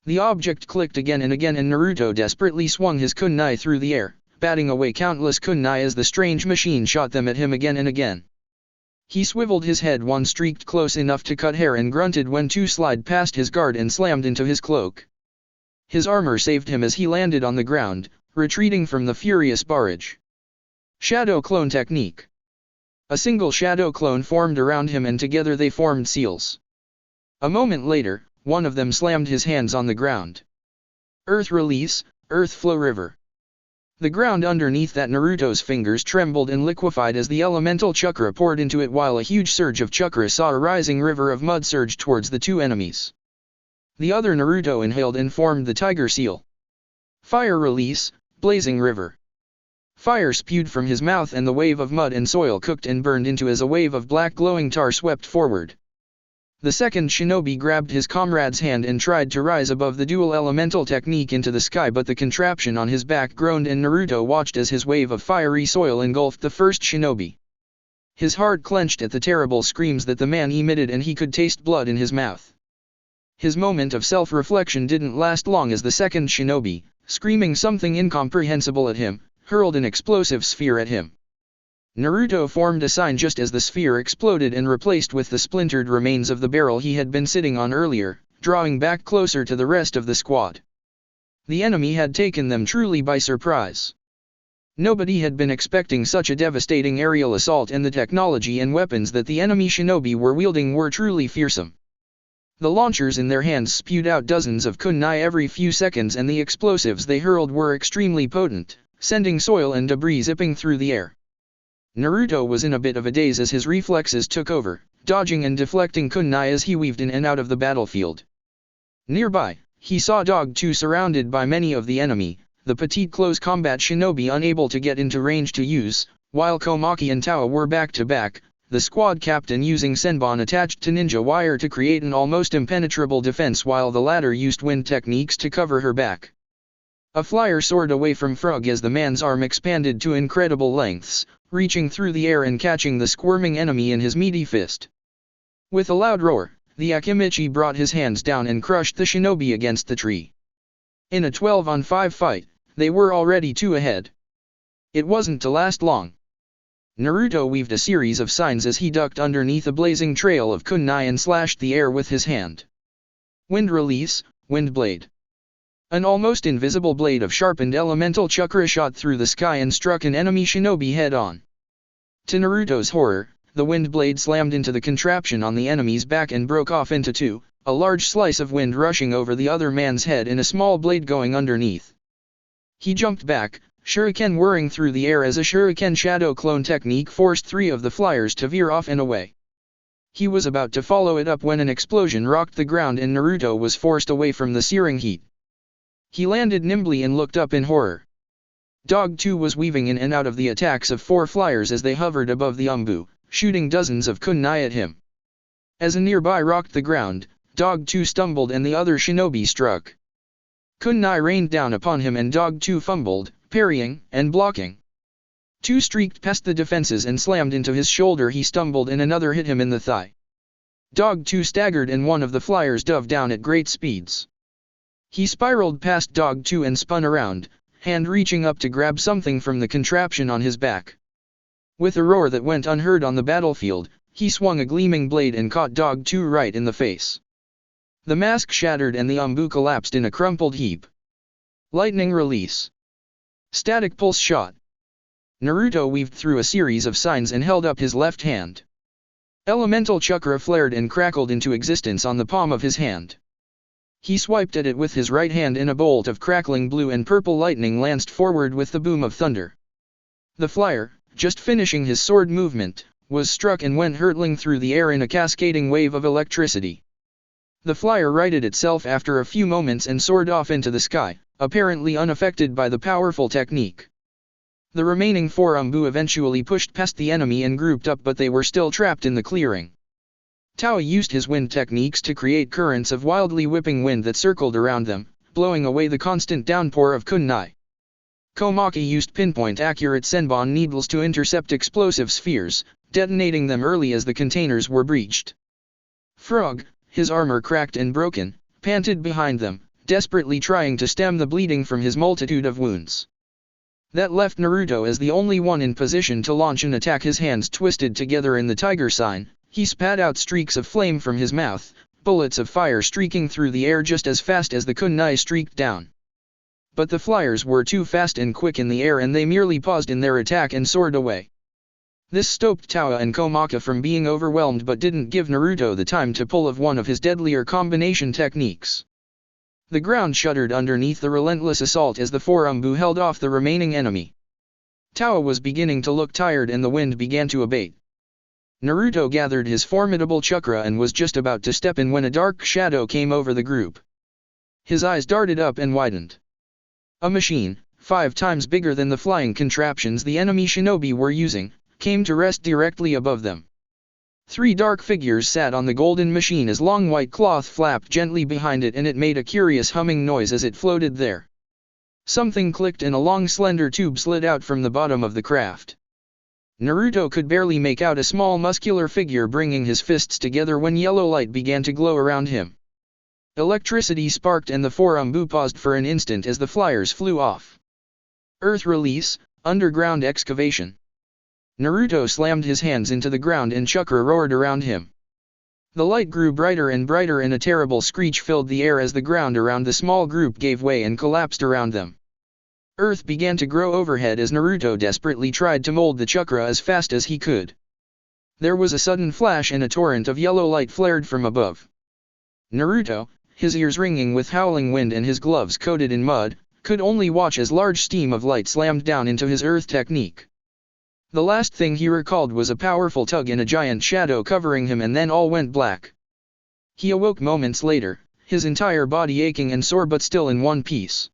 The object clicked again and Naruto desperately swung his kunai through the air, batting away countless kunai as the strange machine shot them at him again and again. He swiveled his head one streaked close enough to cut hair and grunted when two slid past his guard and slammed into his cloak. His armor saved him as he landed on the ground, retreating from the furious barrage. Shadow Clone Technique. A single shadow clone formed around him and together they formed seals. A moment later, one of them slammed his hands on the ground. Earth Release, Earth Flow River. The ground underneath that Naruto's fingers trembled and liquefied as the elemental chakra poured into it while a huge surge of chakra saw a rising river of mud surge towards the two enemies. The other Naruto inhaled and formed the Tiger Seal. Fire Release, Blazing River. Fire spewed from his mouth and the wave of mud and soil cooked and burned into as a wave of black glowing tar swept forward. The second shinobi grabbed his comrade's hand and tried to rise above the dual elemental technique into the sky, but the contraption on his back groaned and Naruto watched as his wave of fiery soil engulfed the first shinobi. His heart clenched at the terrible screams that the man emitted and he could taste blood in his mouth. His moment of self-reflection didn't last long as the second shinobi, screaming something incomprehensible at him, hurled an explosive sphere at him. Naruto formed a sign just as the sphere exploded and replaced with the splintered remains of the barrel he had been sitting on earlier, drawing back closer to the rest of the squad. The enemy had taken them truly by surprise. Nobody had been expecting such a devastating aerial assault, and the technology and weapons that the enemy shinobi were wielding were truly fearsome. The launchers in their hands spewed out dozens of kunai every few seconds, and the explosives they hurled were extremely potent, sending soil and debris zipping through the air. Naruto was in a bit of a daze as his reflexes took over, dodging and deflecting kunai as he weaved in and out of the battlefield. Nearby, he saw Dog 2 surrounded by many of the enemy, the petite close combat shinobi unable to get into range to use, while Komaki and Tao were back to back, the squad captain using senbon attached to ninja wire to create an almost impenetrable defense while the latter used wind techniques to cover her back. A flyer soared away from Frog as the man's arm expanded to incredible lengths, reaching through the air and catching the squirming enemy in his meaty fist. With a loud roar, the Akimichi brought his hands down and crushed the shinobi against the tree. In a 12-on-5 fight, they were already 2 ahead. It wasn't to last long. Naruto weaved a series of signs as he ducked underneath a blazing trail of kunai and slashed the air with his hand. Wind Release, Wind Blade. An almost invisible blade of sharpened elemental chakra shot through the sky and struck an enemy shinobi head-on. To Naruto's horror, the wind blade slammed into the contraption on the enemy's back and broke off into 2, a large slice of wind rushing over the other man's head and a small blade going underneath. He jumped back, shuriken whirring through the air as a shuriken shadow clone technique forced 3 of the flyers to veer off and away. He was about to follow it up when an explosion rocked the ground and Naruto was forced away from the searing heat. He landed nimbly and looked up in horror. Dog 2 was weaving in and out of the attacks of 4 flyers as they hovered above the Anbu, shooting dozens of kunai at him. As a nearby rocked the ground, Dog 2 stumbled and the other shinobi struck. Kunai rained down upon him and Dog 2 fumbled, parrying and blocking. 2 streaked past the defenses and slammed into his shoulder. He stumbled and another hit him in the thigh. Dog 2 staggered and one of the flyers dove down at great speeds. He spiraled past Dog 2 and spun around, hand reaching up to grab something from the contraption on his back. With a roar that went unheard on the battlefield, he swung a gleaming blade and caught Dog 2 right in the face. The mask shattered and the Anbu collapsed in a crumpled heap. Lightning Release. Static Pulse Shot. Naruto weaved through a series of signs and held up his left hand. Elemental chakra flared and crackled into existence on the palm of his hand. He swiped at it with his right hand and a bolt of crackling blue and purple lightning lanced forward with the boom of thunder. The flyer, just finishing his sword movement, was struck and went hurtling through the air in a cascading wave of electricity. The flyer righted itself after a few moments and soared off into the sky, apparently unaffected by the powerful technique. The remaining 4 Anbu eventually pushed past the enemy and grouped up, but they were still trapped in the clearing. Tao used his wind techniques to create currents of wildly whipping wind that circled around them, blowing away the constant downpour of kunai. Komaki used pinpoint-accurate senbon needles to intercept explosive spheres, detonating them early as the containers were breached. Frog, his armor cracked and broken, panted behind them, desperately trying to stem the bleeding from his multitude of wounds. That left Naruto as the only one in position to launch an attack, his hands twisted together in the tiger sign. He spat out streaks of flame from his mouth, bullets of fire streaking through the air just as fast as the kunai streaked down. But the flyers were too fast and quick in the air, and they merely paused in their attack and soared away. This stopped Towa and Komaki from being overwhelmed, but didn't give Naruto the time to pull one of his deadlier combination techniques. The ground shuddered underneath the relentless assault as the four Anbu held off the remaining enemy. Towa was beginning to look tired and the wind began to abate. Naruto gathered his formidable chakra and was just about to step in when a dark shadow came over the group. His eyes darted up and widened. A machine, 5 times bigger than the flying contraptions the enemy shinobi were using, came to rest directly above them. 3 dark figures sat on the golden machine as long white cloth flapped gently behind it, and it made a curious humming noise as it floated there. Something clicked and a long slender tube slid out from the bottom of the craft. Naruto could barely make out a small muscular figure bringing his fists together when yellow light began to glow around him. Electricity sparked and the four Anbu paused for an instant as the flyers flew off. Earth release, underground excavation. Naruto slammed his hands into the ground and chakra roared around him. The light grew brighter and brighter and a terrible screech filled the air as the ground around the small group gave way and collapsed around them. Earth began to grow overhead as Naruto desperately tried to mold the chakra as fast as he could. There was a sudden flash and a torrent of yellow light flared from above. Naruto, his ears ringing with howling wind and his gloves coated in mud, could only watch as large stream of light slammed down into his earth technique. The last thing he recalled was a powerful tug and a giant shadow covering him, and then all went black. He awoke moments later, his entire body aching and sore but still in one piece.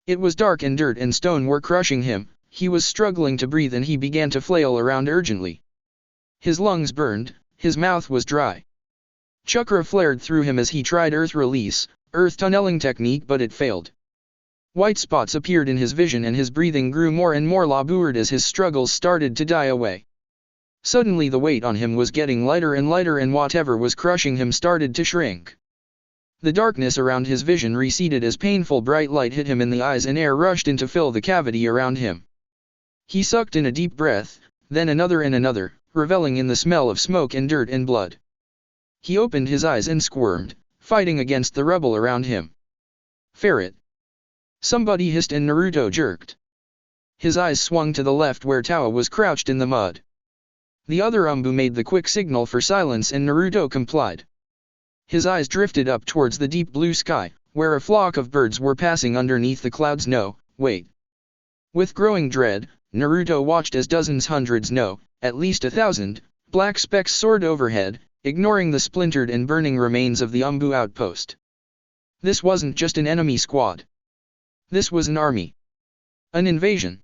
It was dark and dirt and stone were crushing him, he was struggling to breathe and he began to flail around urgently. His lungs burned, his mouth was dry. Chakra flared through him as he tried earth release, earth tunneling technique, but it failed. White spots appeared in his vision and his breathing grew more and more labored as his struggles started to die away. Suddenly the weight on him was getting lighter and lighter and whatever was crushing him started to shrink. The darkness around his vision receded as painful bright light hit him in the eyes and air rushed in to fill the cavity around him. He sucked in a deep breath, then another and another, reveling in the smell of smoke and dirt and blood. He opened his eyes and squirmed, fighting against the rubble around him. Ferret! Somebody hissed and Naruto jerked. His eyes swung to the left where Towa was crouched in the mud. The other Anbu made the quick signal for silence and Naruto complied. His eyes drifted up towards the deep blue sky, where a flock of birds were passing underneath the clouds. No, wait. With growing dread, Naruto watched as dozens, hundreds, no, at least 1,000, black specks soared overhead, ignoring the splintered and burning remains of the Anbu outpost. This wasn't just an enemy squad. This was an army. An invasion.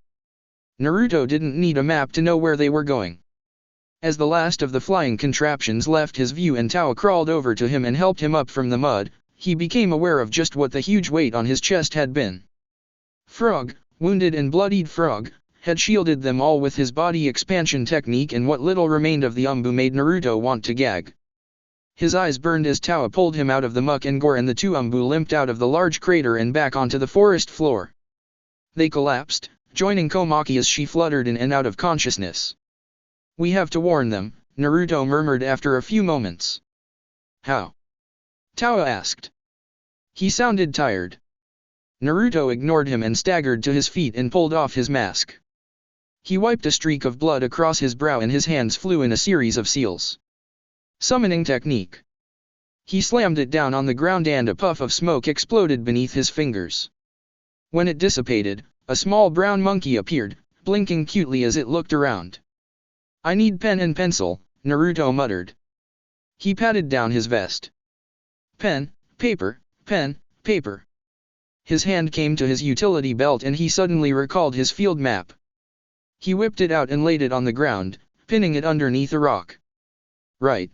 Naruto didn't need a map to know where they were going. As the last of the flying contraptions left his view and Towa crawled over to him and helped him up from the mud, he became aware of just what the huge weight on his chest had been. Frog, wounded and bloodied Frog, had shielded them all with his body expansion technique, and what little remained of the Anbu made Naruto want to gag. His eyes burned as Towa pulled him out of the muck and gore and the 2 Anbu limped out of the large crater and back onto the forest floor. They collapsed, joining Komaki as she fluttered in and out of consciousness. We have to warn them, Naruto murmured after a few moments. How? Towa asked. He sounded tired. Naruto ignored him and staggered to his feet and pulled off his mask. He wiped a streak of blood across his brow and his hands flew in a series of seals. Summoning technique. He slammed it down on the ground and a puff of smoke exploded beneath his fingers. When it dissipated, a small brown monkey appeared, blinking cutely as it looked around. I need pen and pencil, Naruto muttered. He patted down his vest. Pen, paper, pen, paper. His hand came to his utility belt and he suddenly recalled his field map. He whipped it out and laid it on the ground, pinning it underneath a rock. Right.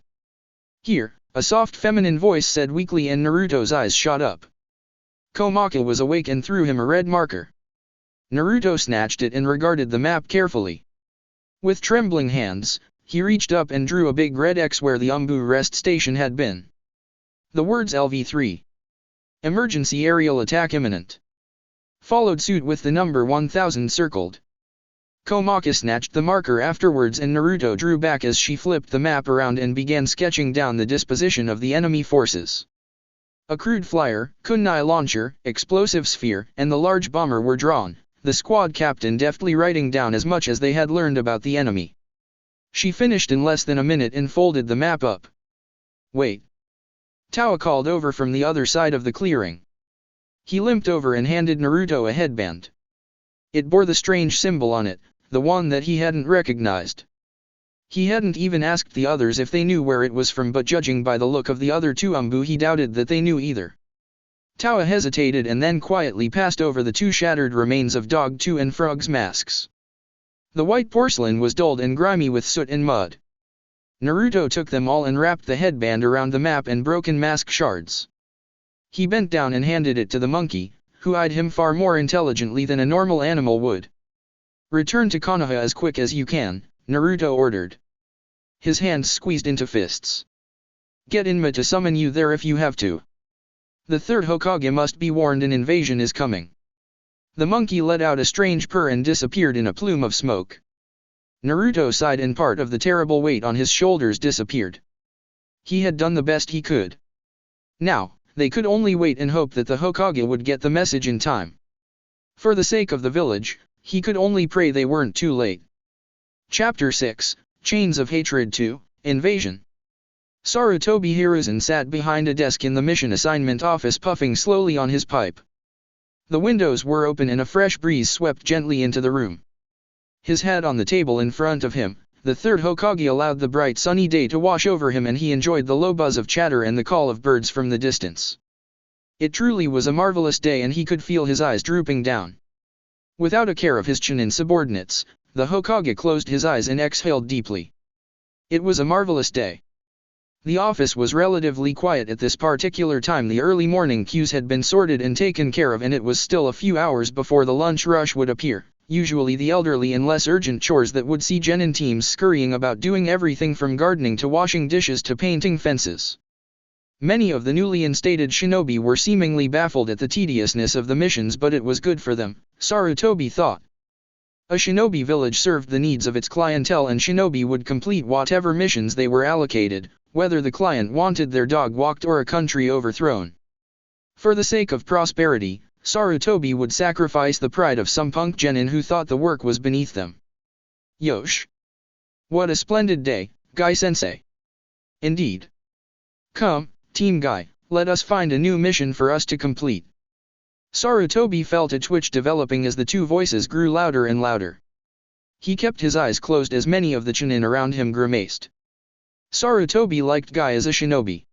Here, a soft feminine voice said weakly and Naruto's eyes shot up. Komaki was awake and threw him a red marker. Naruto snatched it and regarded the map carefully. With trembling hands, he reached up and drew a big red X where the Anbu rest station had been. The words LV3. Emergency aerial attack imminent. followed suit with the number 1000 circled. Konoha snatched the marker afterwards and Naruto drew back as she flipped the map around and began sketching down the disposition of the enemy forces. A crude flyer, kunai launcher, explosive sphere, and the large bomber were drawn, the squad captain deftly writing down as much as they had learned about the enemy. She finished in less than a minute and folded the map up. "Wait." Towa called over from the other side of the clearing. He limped over and handed Naruto a headband. It bore the strange symbol on it, the one that he hadn't recognized. He hadn't even asked the others if they knew where it was from, but judging by the look of the other two Anbu, he doubted that they knew either. Towa hesitated and then quietly passed over the two shattered remains of Dog 2 and Frog's masks. The white porcelain was dulled and grimy with soot and mud. Naruto took them all and wrapped the headband around the map and broken mask shards. He bent down and handed it to the monkey, who eyed him far more intelligently than a normal animal would. "Return to Konoha as quick as you can," Naruto ordered. His hands squeezed into fists. "Get Inma to summon you there if you have to. The third Hokage must be warned an invasion is coming." The monkey let out a strange purr and disappeared in a plume of smoke. Naruto sighed and part of the terrible weight on his shoulders disappeared. He had done the best he could. Now, they could only wait and hope that the Hokage would get the message in time. For the sake of the village, he could only pray they weren't too late. Chapter 6, Chains of Hatred 2, Invasion. Sarutobi Hiruzen sat behind a desk in the mission assignment office puffing slowly on his pipe. The windows were open and a fresh breeze swept gently into the room. His hat on the table in front of him, the third Hokage allowed the bright sunny day to wash over him and he enjoyed the low buzz of chatter and the call of birds from the distance. It truly was a marvelous day and he could feel his eyes drooping down. Without a care of his Chunin subordinates, the Hokage closed his eyes and exhaled deeply. It was a marvelous day. The office was relatively quiet at this particular time. The early morning queues had been sorted and taken care of and it was still a few hours before the lunch rush would appear, usually the elderly and less urgent chores that would see genin teams scurrying about doing everything from gardening to washing dishes to painting fences. Many of the newly instated shinobi were seemingly baffled at the tediousness of the missions, but it was good for them, Sarutobi thought. A shinobi village served the needs of its clientele and shinobi would complete whatever missions they were allocated, whether the client wanted their dog walked or a country overthrown. For the sake of prosperity, Sarutobi would sacrifice the pride of some punk genin who thought the work was beneath them. Yosh! What a splendid day, Guy-sensei! Indeed. Come, Team Guy, let us find a new mission for us to complete. Sarutobi felt a twitch developing as the two voices grew louder and louder. He kept his eyes closed as many of the chunin around him grimaced. Sarutobi liked Guy as a shinobi.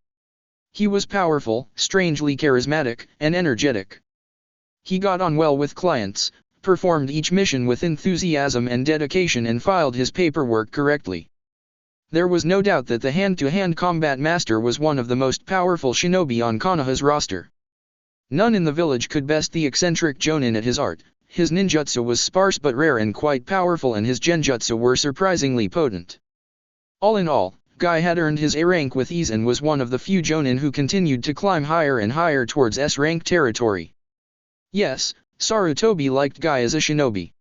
He was powerful, strangely charismatic, and energetic. He got on well with clients, performed each mission with enthusiasm and dedication and filed his paperwork correctly. There was no doubt that the hand-to-hand combat master was one of the most powerful shinobi on Konoha's roster. None in the village could best the eccentric jonin at his art. His ninjutsu was sparse but rare and quite powerful and his genjutsu were surprisingly potent. All in all, Guy had earned his A rank with ease and was one of the few jonin who continued to climb higher and higher towards S rank territory. Yes, Sarutobi liked Guy as a shinobi.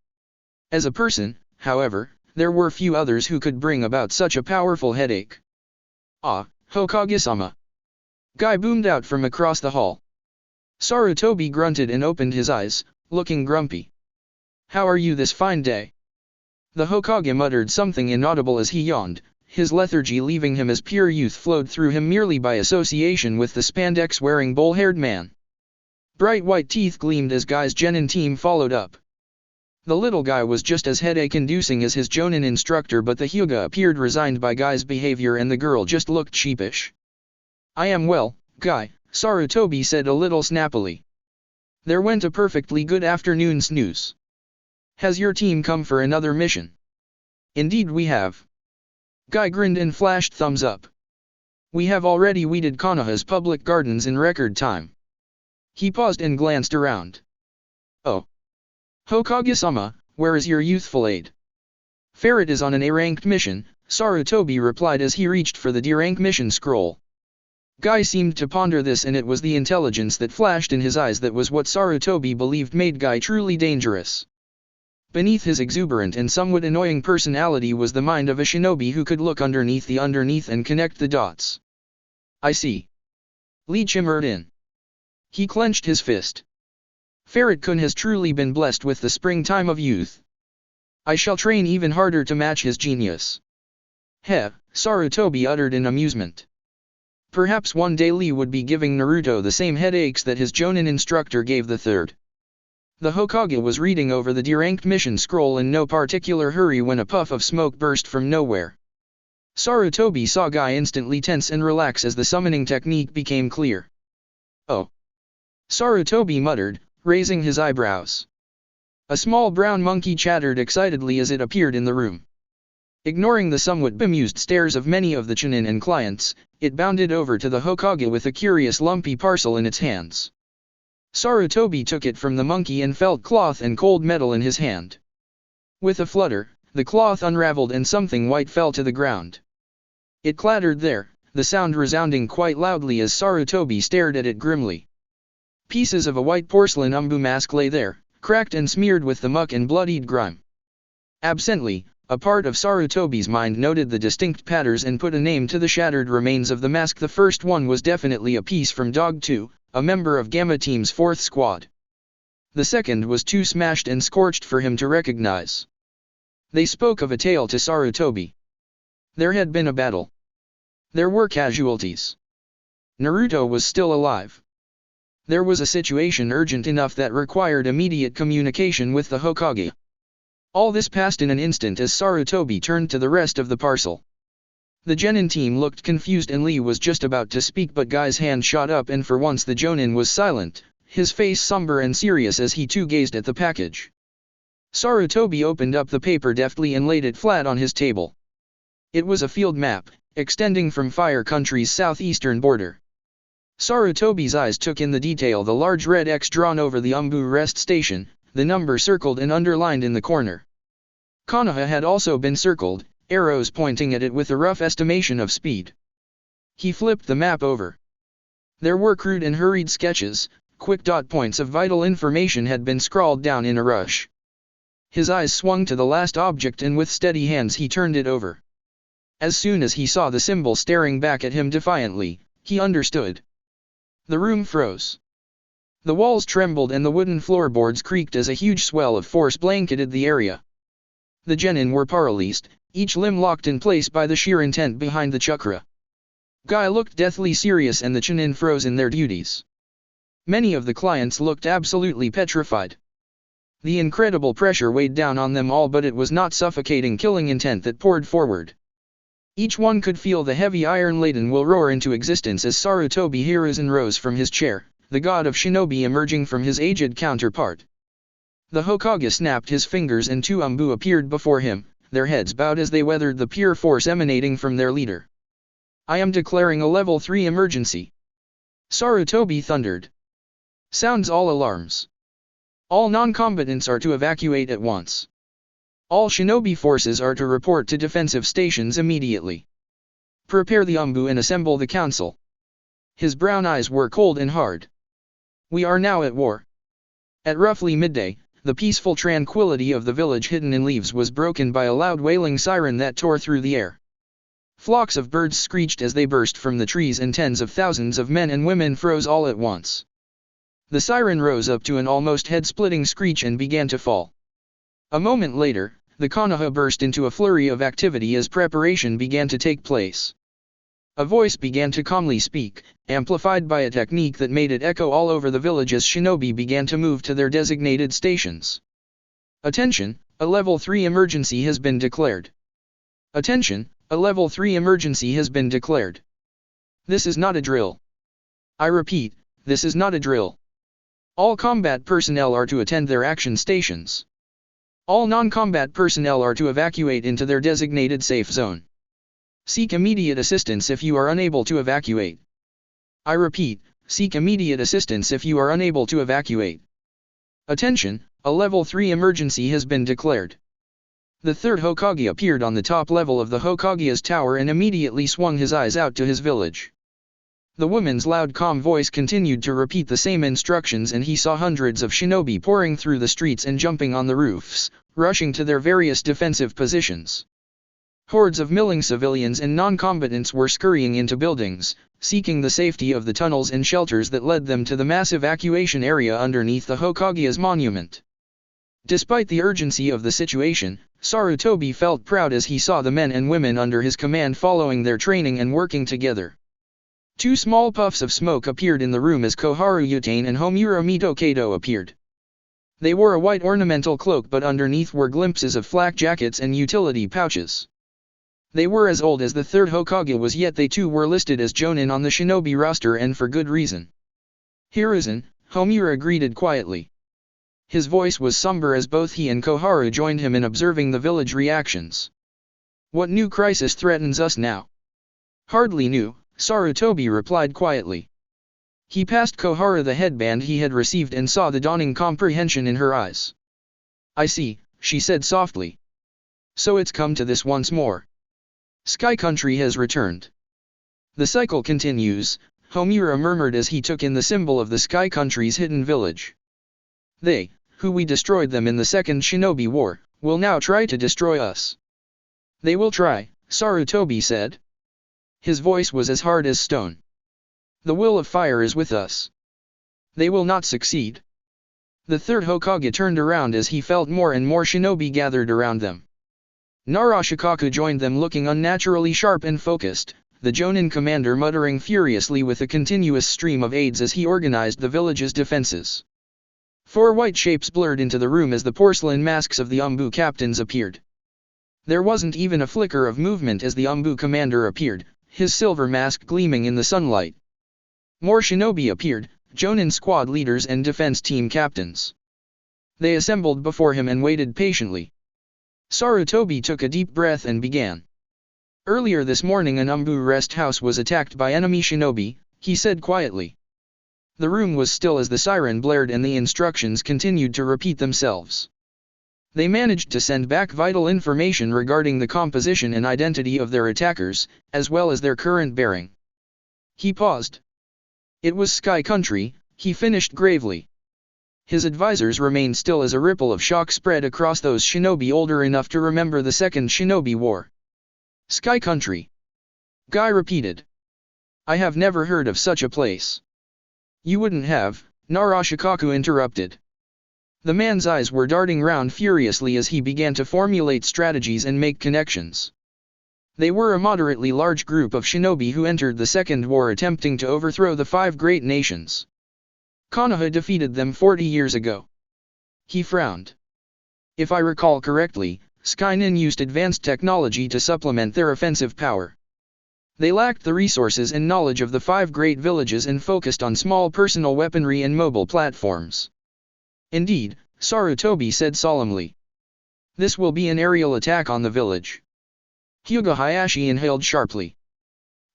As a person, however, there were few others who could bring about such a powerful headache. "Ah, Hokage-sama!" Guy boomed out from across the hall. Sarutobi grunted and opened his eyes, looking grumpy. "How are you this fine day?" The Hokage muttered something inaudible as he yawned, his lethargy leaving him as pure youth flowed through him merely by association with the spandex-wearing bowl-haired man. Bright white teeth gleamed as Guy's genin team followed up. The little guy was just as headache-inducing as his jonin instructor, but the Hyuga appeared resigned by Guy's behavior and the girl just looked sheepish. "I am well, Guy," Sarutobi said a little snappily. "There went a perfectly good afternoon snooze. Has your team come for another mission?" "Indeed we have." Guy grinned and flashed thumbs up. "We have already weeded Konoha's public gardens in record time." He paused and glanced around. "Oh. Hokage-sama, where is your youthful aide?" "Ferret is on an A-ranked mission," Sarutobi replied as he reached for the D-rank mission scroll. Guy seemed to ponder this, and it was the intelligence that flashed in his eyes that was what Sarutobi believed made Guy truly dangerous. Beneath his exuberant and somewhat annoying personality was the mind of a shinobi who could look underneath the underneath and connect the dots. I see. Lee chimered in. He clenched his fist. Ferret-kun has truly been blessed with the springtime of youth. I shall train even harder to match his genius. Heh, Sarutobi uttered in amusement. Perhaps one day Lee would be giving Naruto the same headaches that his Jonin instructor gave the third. The Hokage was reading over the deranked mission scroll in no particular hurry when a puff of smoke burst from nowhere. Sarutobi saw Guy instantly tense and relax as the summoning technique became clear. Oh! Sarutobi muttered, raising his eyebrows. A small brown monkey chattered excitedly as it appeared in the room. Ignoring the somewhat bemused stares of many of the Chunin and clients, it bounded over to the Hokage with a curious lumpy parcel in its hands. Sarutobi took it from the monkey and felt cloth and cold metal in his hand. With a flutter, the cloth unraveled and something white fell to the ground. It clattered there, the sound resounding quite loudly as Sarutobi stared at it grimly. Pieces of a white porcelain Anbu mask lay there, cracked and smeared with the muck and bloodied grime. Absently, a part of Sarutobi's mind noted the distinct patterns and put a name to the shattered remains of the mask. The first one was definitely a piece from Dog 2, a member of Gamma Team's 4th squad. The second was too smashed and scorched for him to recognize. They spoke of a tale to Sarutobi. There had been a battle. There were casualties. Naruto was still alive. There was a situation urgent enough that required immediate communication with the Hokage. All this passed in an instant as Sarutobi turned to the rest of the parcel. The Genin team looked confused and Lee was just about to speak, but Guy's hand shot up and for once the Jonin was silent, his face somber and serious as he too gazed at the package. Sarutobi opened up the paper deftly and laid it flat on his table. It was a field map, extending from Fire Country's southeastern border. Sarutobi's eyes took in the detail: the large red X drawn over the Anbu rest station, the number circled and underlined in the corner. Konoha had also been circled, arrows pointing at it with a rough estimation of speed. He flipped the map over. There were crude and hurried sketches, quick dot points of vital information had been scrawled down in a rush. His eyes swung to the last object and with steady hands he turned it over. As soon as he saw the symbol staring back at him defiantly, he understood. The room froze. The walls trembled and the wooden floorboards creaked as a huge swell of force blanketed the area. The Genin were paralyzed, each limb locked in place by the sheer intent behind the chakra. Guy looked deathly serious and the Chunin froze in their duties. Many of the clients looked absolutely petrified. The incredible pressure weighed down on them all, but it was not suffocating killing intent that poured forward. Each one could feel the heavy iron-laden will roar into existence as Sarutobi Hiruzen rose from his chair, the god of shinobi emerging from his aged counterpart. The Hokage snapped his fingers and two Anbu appeared before him, their heads bowed as they weathered the pure force emanating from their leader. I am declaring a level 3 emergency. Sarutobi thundered. Sounds all alarms. All non-combatants are to evacuate at once. All shinobi forces are to report to defensive stations immediately. Prepare the Anbu and assemble the council. His brown eyes were cold and hard. We are now at war. At roughly midday, the peaceful tranquility of the village hidden in leaves was broken by a loud wailing siren that tore through the air. Flocks of birds screeched as they burst from the trees and tens of thousands of men and women froze all at once. The siren rose up to an almost head-splitting screech and began to fall. A moment later, the Konoha burst into a flurry of activity as preparation began to take place. A voice began to calmly speak, amplified by a technique that made it echo all over the village as shinobi began to move to their designated stations. Attention, a level 3 emergency has been declared. Attention, a level 3 emergency has been declared. This is not a drill. I repeat, this is not a drill. All combat personnel are to attend their action stations. All non-combat personnel are to evacuate into their designated safe zone. Seek immediate assistance if you are unable to evacuate. I repeat, seek immediate assistance if you are unable to evacuate. Attention, a level 3 emergency has been declared. The third Hokage appeared on the top level of the Hokage's tower and immediately swung his eyes out to his village. The woman's loud calm voice continued to repeat the same instructions, and he saw hundreds of shinobi pouring through the streets and jumping on the roofs, rushing to their various defensive positions. Hordes of milling civilians and non-combatants were scurrying into buildings, seeking the safety of the tunnels and shelters that led them to the massive evacuation area underneath the Hokage's monument. Despite the urgency of the situation, Sarutobi felt proud as he saw the men and women under his command following their training and working together. Two small puffs of smoke appeared in the room as Koharu Yutane and Homura Mito appeared. They wore a white ornamental cloak, but underneath were glimpses of flak jackets and utility pouches. They were as old as the third Hokage was, yet they too were listed as Jonin on the shinobi roster, and for good reason. "Hiruzen," Homura greeted quietly. His voice was somber as both he and Koharu joined him in observing the village reactions. "What new crisis threatens us now?" "Hardly new," Sarutobi replied quietly. He passed Koharu the headband he had received and saw the dawning comprehension in her eyes. "I see," she said softly. "So it's come to this once more. Sky Country has returned." "The cycle continues," Homura murmured as he took in the symbol of the Sky Country's hidden village. "They, who we destroyed them in the Second Shinobi War, will now try to destroy us." "They will try," Sarutobi said. His voice was as hard as stone. "The will of fire is with us. They will not succeed." The third Hokage turned around as he felt more and more shinobi gathered around them. Narashikaku joined them, looking unnaturally sharp and focused, the Jonin commander muttering furiously with a continuous stream of aides as he organized the village's defenses. Four white shapes blurred into the room as the porcelain masks of the Anbu captains appeared. There wasn't even a flicker of movement as the Anbu commander appeared, his silver mask gleaming in the sunlight. More shinobi appeared, Jonin squad leaders and defense team captains. They assembled before him and waited patiently. Sarutobi took a deep breath and began. "Earlier this morning an Anbu rest house was attacked by enemy shinobi," he said quietly. The room was still as the siren blared and the instructions continued to repeat themselves. They managed to send back vital information regarding the composition and identity of their attackers, as well as their current bearing. He paused. "It was Sky Country," he finished gravely. His advisors remained still as a ripple of shock spread across those shinobi older enough to remember the Second Shinobi War. "Sky Country," Guy repeated. "I have never heard of such a place." "You wouldn't have," Narashikaku interrupted. The man's eyes were darting round furiously as he began to formulate strategies and make connections. They were a moderately large group of shinobi who entered the Second War attempting to overthrow the five great nations. Konoha defeated them 40 years ago. He frowned. If I recall correctly, Skynin used advanced technology to supplement their offensive power. They lacked the resources and knowledge of the five great villages and focused on small personal weaponry and mobile platforms. "Indeed," Sarutobi said solemnly. "This will be an aerial attack on the village." Hyuga Hayashi inhaled sharply.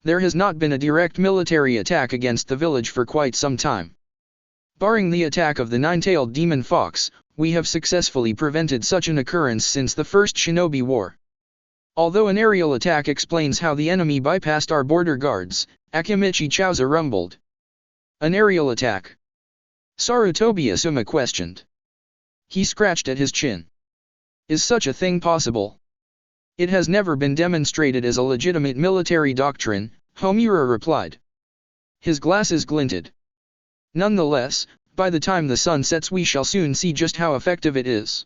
There has not been a direct military attack against the village for quite some time. Barring the attack of the nine-tailed demon fox, we have successfully prevented such an occurrence since the First Shinobi War. Although an aerial attack explains how the enemy bypassed our border guards, Akimichi Chauza rumbled. "An aerial attack?" Sarutobi Asuma questioned. He scratched at his chin. "Is such a thing possible?" "It has never been demonstrated as a legitimate military doctrine," Homura replied. His glasses glinted. "Nonetheless, by the time the sun sets we shall soon see just how effective it is."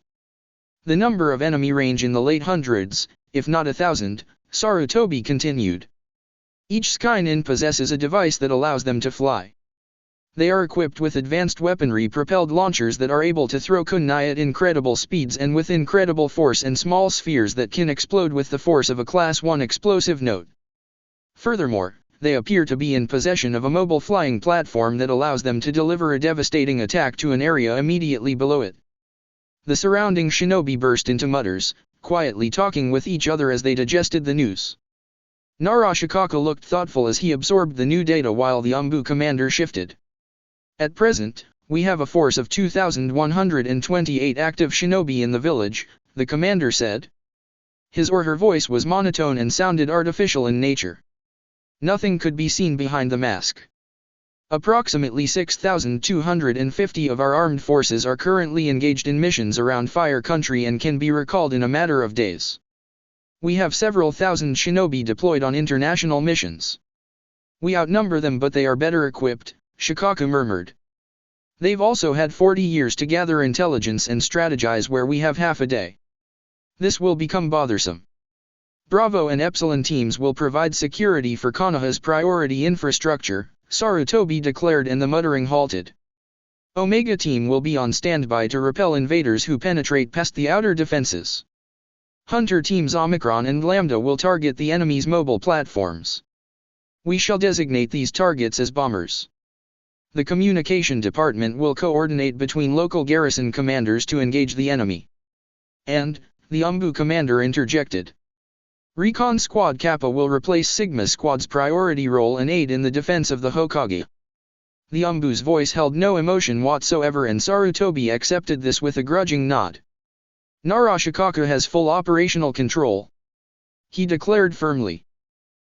The number of enemy range in the late hundreds, if not 1,000, Sarutobi continued. Each Skynin possesses a device that allows them to fly. They are equipped with advanced weaponry-propelled launchers that are able to throw kunai at incredible speeds and with incredible force, and small spheres that can explode with the force of a Class 1 explosive note. Furthermore, they appear to be in possession of a mobile flying platform that allows them to deliver a devastating attack to an area immediately below it. The surrounding shinobi burst into mutters, quietly talking with each other as they digested the news. Narashikaku looked thoughtful as he absorbed the new data while the Anbu commander shifted. "At present, we have a force of 2,128 active shinobi in the village," the commander said. His or her voice was monotone and sounded artificial in nature. Nothing could be seen behind the mask. Approximately 6,250 of our armed forces are currently engaged in missions around Fire Country and can be recalled in a matter of days. We have several thousand shinobi deployed on international missions. We outnumber them, but they are better equipped, Shikaku murmured. They've also had 40 years to gather intelligence and strategize where we have half a day. This will become bothersome. Bravo and Epsilon teams will provide security for Konoha's priority infrastructure, Sarutobi declared, and the muttering halted. Omega team will be on standby to repel invaders who penetrate past the outer defenses. Hunter teams Omicron and Lambda will target the enemy's mobile platforms. We shall designate these targets as bombers. The communication department will coordinate between local garrison commanders to engage the enemy. And, the Anbu commander interjected. Recon Squad Kappa will replace Sigma Squad's priority role and aid in the defense of the Hokage. The Anbu's voice held no emotion whatsoever, and Sarutobi accepted this with a grudging nod. Narashikaku has full operational control, he declared firmly.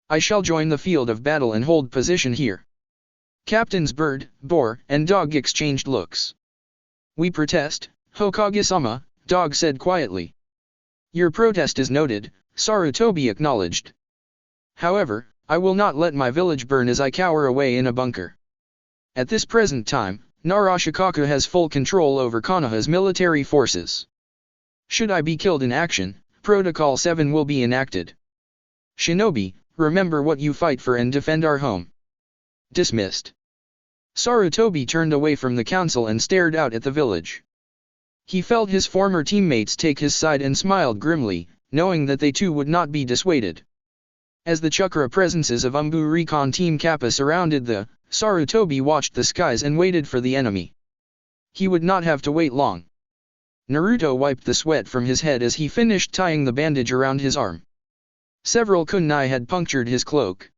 I shall join the field of battle and hold position here. Captains Bird, Boar, and Dog exchanged looks. We protest, Hokage-sama, Dog said quietly. Your protest is noted, Sarutobi acknowledged. However, I will not let my village burn as I cower away in a bunker. At this present time, Narashikaku has full control over Konoha's military forces. Should I be killed in action, Protocol 7 will be enacted. Shinobi, remember what you fight for and defend our home. Dismissed. Sarutobi turned away from the council and stared out at the village. He felt his former teammates take his side and smiled grimly, knowing that they too would not be dissuaded. As the chakra presences of Anbu Recon Team Kappa surrounded the, Sarutobi watched the skies and waited for the enemy. He would not have to wait long. Naruto wiped the sweat from his head as he finished tying the bandage around his arm. Several kunai had punctured his cloak.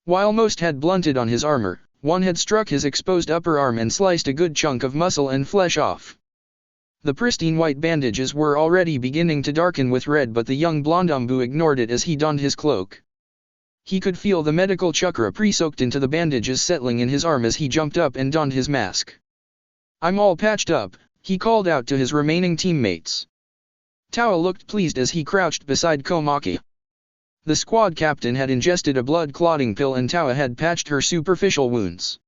While most had blunted on his armor, one had struck his exposed upper arm and sliced a good chunk of muscle and flesh off. The pristine white bandages were already beginning to darken with red, but the young blonde Anbu ignored it as he donned his cloak. He could feel the medical chakra pre-soaked into the bandages settling in his arm as he jumped up and donned his mask. I'm all patched up, he called out to his remaining teammates. Tawa looked pleased as he crouched beside Komaki. The squad captain had ingested a blood-clotting pill and Tawa had patched her superficial wounds.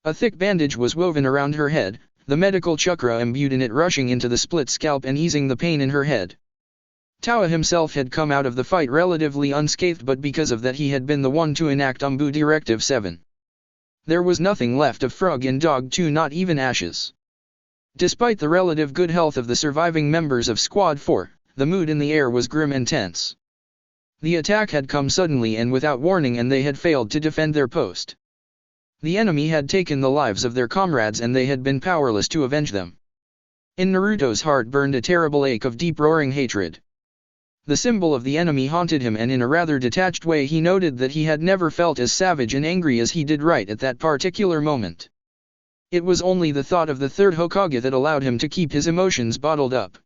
A thick bandage was woven around her head, the medical chakra imbued in it rushing into the split scalp and easing the pain in her head. Tawa himself had come out of the fight relatively unscathed, but because of that he had been the one to enact Anbu Directive 7. There was nothing left of Frog and Dog 2, not even ashes. Despite the relative good health of the surviving members of Squad 4, the mood in the air was grim and tense. The attack had come suddenly and without warning, and they had failed to defend their post. The enemy had taken the lives of their comrades and they had been powerless to avenge them. In Naruto's heart burned a terrible ache of deep-roaring hatred. The symbol of the enemy haunted him, and in a rather detached way he noted that he had never felt as savage and angry as he did right at that particular moment. It was only the thought of the third Hokage that allowed him to keep his emotions bottled up.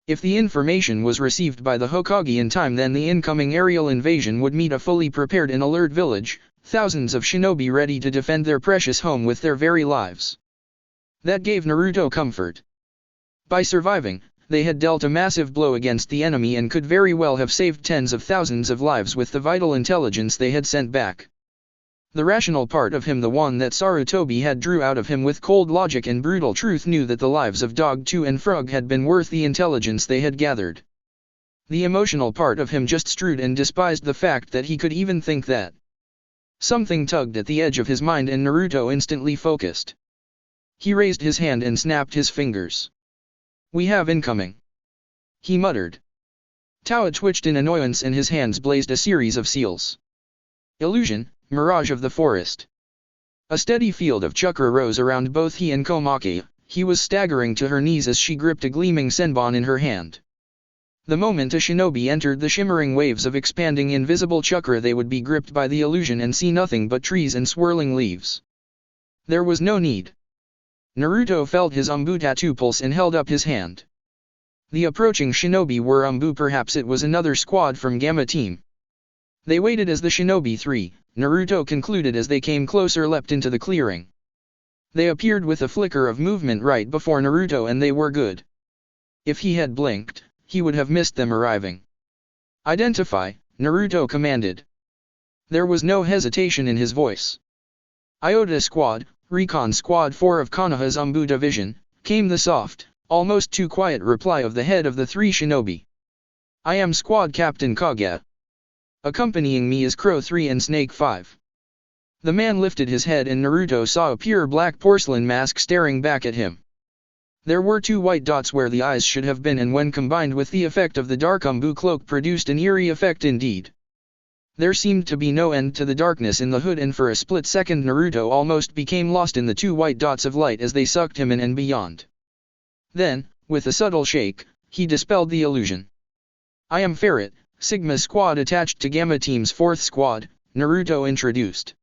If the information was received by the Hokage in time, then the incoming aerial invasion would meet a fully prepared and alert village, thousands of shinobi ready to defend their precious home with their very lives. That gave Naruto comfort. By surviving, they had dealt a massive blow against the enemy and could very well have saved tens of thousands of lives with the vital intelligence they had sent back. The rational part of him, the one that Sarutobi had drew out of him with cold logic and brutal truth, knew that the lives of Dog 2 and Frog had been worth the intelligence they had gathered. The emotional part of him just strewed and despised the fact that he could even think that. Something tugged at the edge of his mind and Naruto instantly focused. He raised his hand and snapped his fingers. We have incoming, he muttered. Tawa twitched in annoyance and his hands blazed a series of seals. Illusion, mirage of the forest. A steady field of chakra rose around both he and Komaki. He was staggering to her knees as she gripped a gleaming senbon in her hand. The moment a shinobi entered the shimmering waves of expanding invisible chakra, they would be gripped by the illusion and see nothing but trees and swirling leaves. There was no need. Naruto felt his Anbu tattoo pulse and held up his hand. The approaching shinobi were Anbu, perhaps it was another squad from Gamma Team. They waited as the shinobi 3, Naruto concluded as they came closer, leapt into the clearing. They appeared with a flicker of movement right before Naruto and they were good. If he had blinked, he would have missed them arriving. Identify, Naruto commanded. There was no hesitation in his voice. Iota Squad, Recon Squad 4 of Konoha's Anbu division, came the soft, almost too quiet reply of the head of the 3 shinobi. I am Squad Captain Kage. Accompanying me is Crow 3 and Snake 5. The man lifted his head and Naruto saw a pure black porcelain mask staring back at him. There were 2 white dots where the eyes should have been, and when combined with the effect of the dark Anbu cloak produced an eerie effect indeed. There seemed to be no end to the darkness in the hood, and for a split second Naruto almost became lost in the 2 white dots of light as they sucked him in and beyond. Then, with a subtle shake, he dispelled the illusion. I am Ferret, Sigma Squad attached to Gamma Team's 4th Squad, Naruto introduced.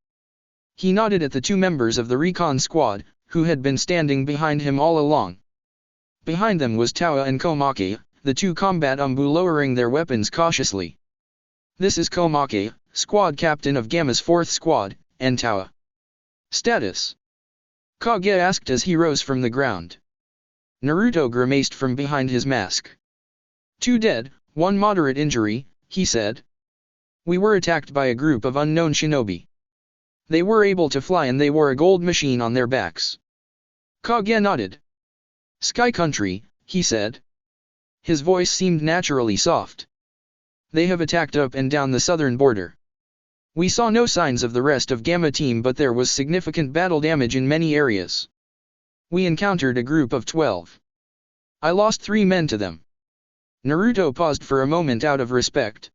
He nodded at the 2 members of the Recon Squad, who had been standing behind him all along. Behind them was Towa and Komaki, the 2 combat Anbu lowering their weapons cautiously. This is Komaki, squad captain of Gamma's 4th Squad, and Towa. Status? Kage asked as he rose from the ground. Naruto grimaced from behind his mask. 2 dead, 1 moderate injury, he said. We were attacked by a group of unknown shinobi. They were able to fly and they wore a gold machine on their backs. Kage nodded. Sky Country, he said. His voice seemed naturally soft. They have attacked up and down the southern border. We saw no signs of the rest of Gamma Team, but there was significant battle damage in many areas. We encountered a group of 12. I lost 3 men to them. Naruto paused for a moment out of respect.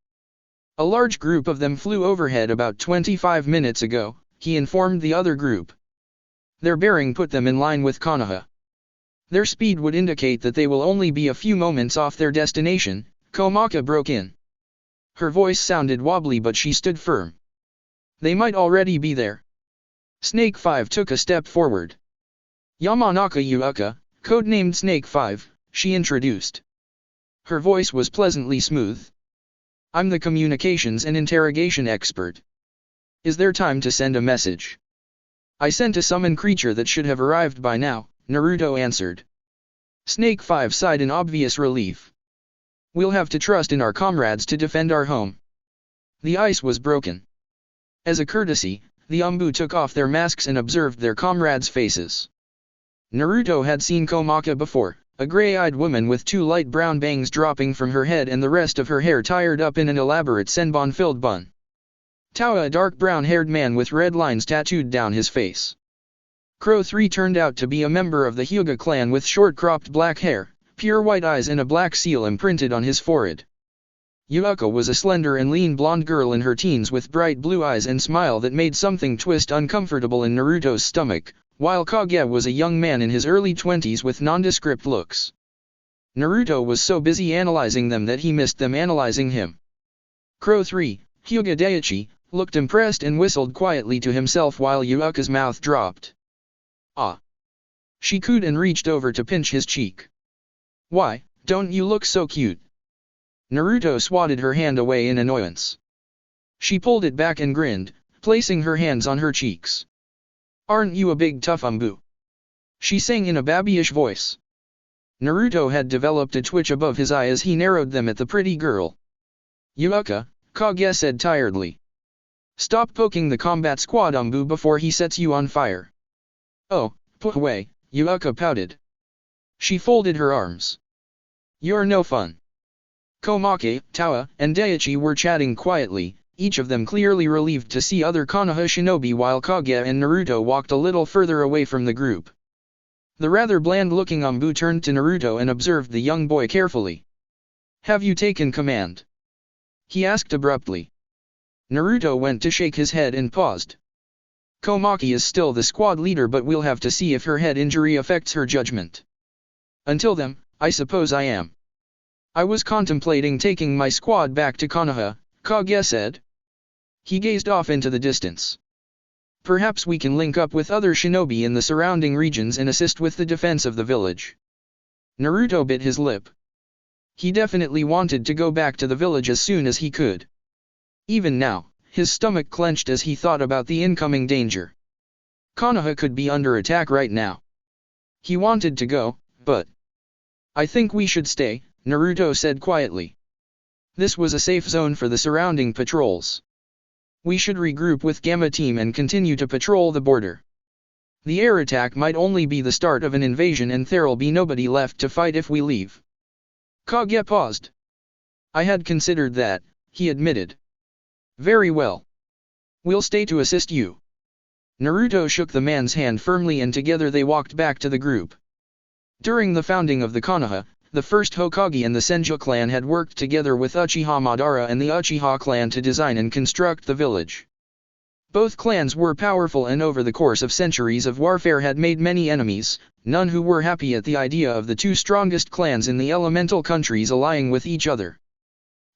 A large group of them flew overhead about 25 minutes ago, he informed the other group. Their bearing put them in line with Konoha. Their speed would indicate that they will only be a few moments off their destination. Komaki broke in. Her voice sounded wobbly, but she stood firm. They might already be there. Snake 5 took a step forward. Yamanaka Yuuka, codenamed Snake 5, she introduced. Her voice was pleasantly smooth. I'm the communications and interrogation expert. Is there time to send a message? I sent a summon creature that should have arrived by now, Naruto answered. Snake 5 sighed in obvious relief. We'll have to trust in our comrades to defend our home. The ice was broken. As a courtesy, the Anbu took off their masks and observed their comrades' faces. Naruto had seen Komaki before, a gray-eyed woman with 2 light brown bangs dropping from her head and the rest of her hair tied up in an elaborate senbon-filled bun. Towa, a dark brown-haired man with red lines tattooed down his face. Crow 3 turned out to be a member of the Hyuga clan with short-cropped black hair, pure white eyes and a black seal imprinted on his forehead. Yuuka was a slender and lean blonde girl in her teens with bright blue eyes and smile that made something twist uncomfortable in Naruto's stomach, while Kage was a young man in his early 20s with nondescript looks. Naruto was so busy analyzing them that he missed them analyzing him. Crow 3, Hyuga Daichi, looked impressed and whistled quietly to himself while Yuuka's mouth dropped. Ah! She cooed and reached over to pinch his cheek. Why, don't you look so cute? Naruto swatted her hand away in annoyance. She pulled it back and grinned, placing her hands on her cheeks. Aren't you a big tough Anbu? She sang in a babyish voice. Naruto had developed a twitch above his eye as he narrowed them at the pretty girl. Yuuka, Kage said tiredly. Stop poking the combat squad Anbu before he sets you on fire. Oh, put away, Yuuka pouted. She folded her arms. You're no fun. Komaki, Towa, and Daichi were chatting quietly, each of them clearly relieved to see other Konoha shinobi, while Kage and Naruto walked a little further away from the group. The rather bland-looking Anbu turned to Naruto and observed the young boy carefully. Have you taken command? He asked abruptly. Naruto went to shake his head and paused. Komaki is still the squad leader, but we'll have to see if her head injury affects her judgment. Until then, I suppose I am. I was contemplating taking my squad back to Konoha, Kage said. He gazed off into the distance. Perhaps we can link up with other shinobi in the surrounding regions and assist with the defense of the village. Naruto bit his lip. He definitely wanted to go back to the village as soon as he could. Even now, his stomach clenched as he thought about the incoming danger. Konoha could be under attack right now. He wanted to go, but... "I think we should stay," Naruto said quietly. This was a safe zone for the surrounding patrols. "We should regroup with Gamma Team and continue to patrol the border. The air attack might only be the start of an invasion and there'll be nobody left to fight if we leave." Kage paused. "I had considered that," he admitted. "Very well. We'll stay to assist you." Naruto shook the man's hand firmly and together they walked back to the group. During the founding of the Konoha, the first Hokage and the Senju clan had worked together with Uchiha Madara and the Uchiha clan to design and construct the village. Both clans were powerful and over the course of centuries of warfare had made many enemies, none who were happy at the idea of the two strongest clans in the elemental countries allying with each other.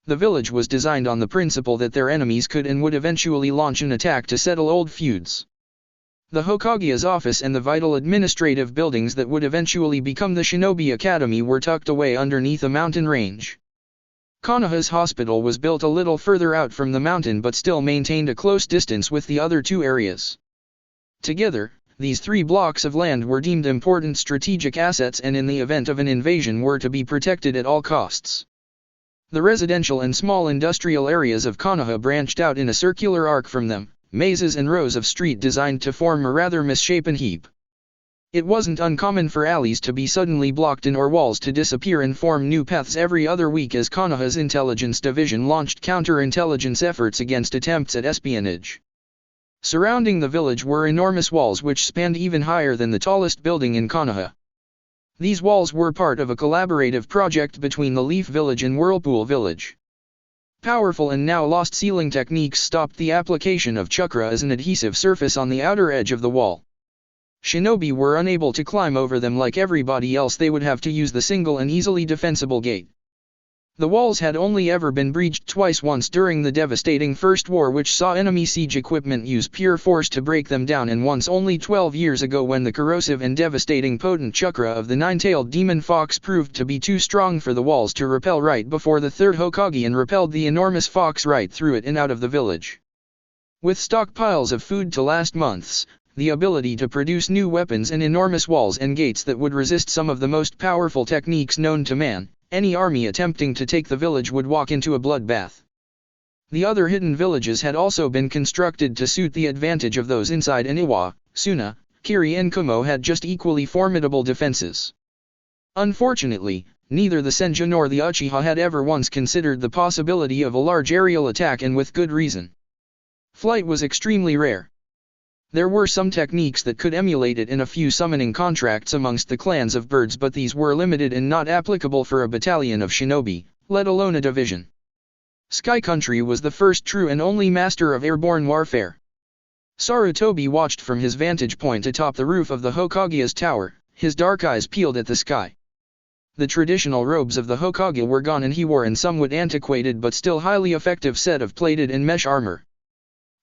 The village was designed on the principle that their enemies could and would eventually launch an attack to settle old feuds. The Hokage's office and the vital administrative buildings that would eventually become the Shinobi Academy were tucked away underneath a mountain range. Konoha's hospital was built a little further out from the mountain but still maintained a close distance with the other two areas. Together, these 3 blocks of land were deemed important strategic assets and in the event of an invasion were to be protected at all costs. The residential and small industrial areas of Konoha branched out in a circular arc from them, mazes and rows of street designed to form a rather misshapen heap. It wasn't uncommon for alleys to be suddenly blocked in or walls to disappear and form new paths every other week as Konoha's intelligence division launched counter-intelligence efforts against attempts at espionage. Surrounding the village were enormous walls which spanned even higher than the tallest building in Konoha. These walls were part of a collaborative project between the Leaf Village and Whirlpool Village. Powerful and now lost sealing techniques stopped the application of chakra as an adhesive surface on the outer edge of the wall. Shinobi were unable to climb over them like everybody else, they would have to use the single and easily defensible gate. The walls had only ever been breached twice, once during the devastating First War which saw enemy siege equipment use pure force to break them down, and once only 12 years ago when the corrosive and devastating potent chakra of the nine-tailed demon fox proved to be too strong for the walls to repel right before the third Hokage and repelled the enormous fox right through it and out of the village. With stockpiles of food to last months, the ability to produce new weapons and enormous walls and gates that would resist some of the most powerful techniques known to man, any army attempting to take the village would walk into a bloodbath. The other hidden villages had also been constructed to suit the advantage of those inside, and Iwa, Suna, Kiri and Kumo had just equally formidable defenses. Unfortunately, neither the Senju nor the Uchiha had ever once considered the possibility of a large aerial attack, and with good reason. Flight was extremely rare. There were some techniques that could emulate it in a few summoning contracts amongst the clans of birds, but these were limited and not applicable for a battalion of shinobi, let alone a division. Sky Country was the first true and only master of airborne warfare. Sarutobi watched from his vantage point atop the roof of the Hokage's tower, his dark eyes peeled at the sky. The traditional robes of the Hokage were gone and he wore an somewhat antiquated but still highly effective set of plated and mesh armor.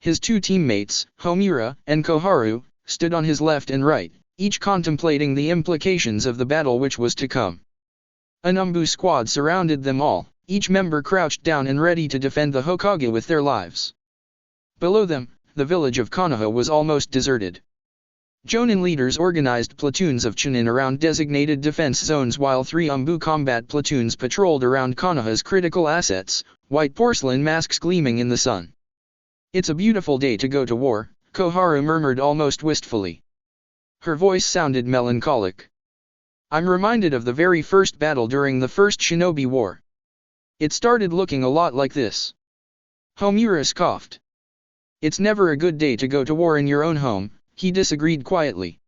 His 2 teammates, Homura and Koharu, stood on his left and right, each contemplating the implications of the battle which was to come. An Anbu squad surrounded them all, each member crouched down and ready to defend the Hokage with their lives. Below them, the village of Konoha was almost deserted. Jonin leaders organized platoons of Chunin around designated defense zones while 3 Anbu combat platoons patrolled around Konoha's critical assets, white porcelain masks gleaming in the sun. "It's a beautiful day to go to war," Koharu murmured almost wistfully. Her voice sounded melancholic. "I'm reminded of the very first battle during the First Shinobi War. It started looking a lot like this." Homura scoffed. "It's never a good day to go to war in your own home," he disagreed quietly.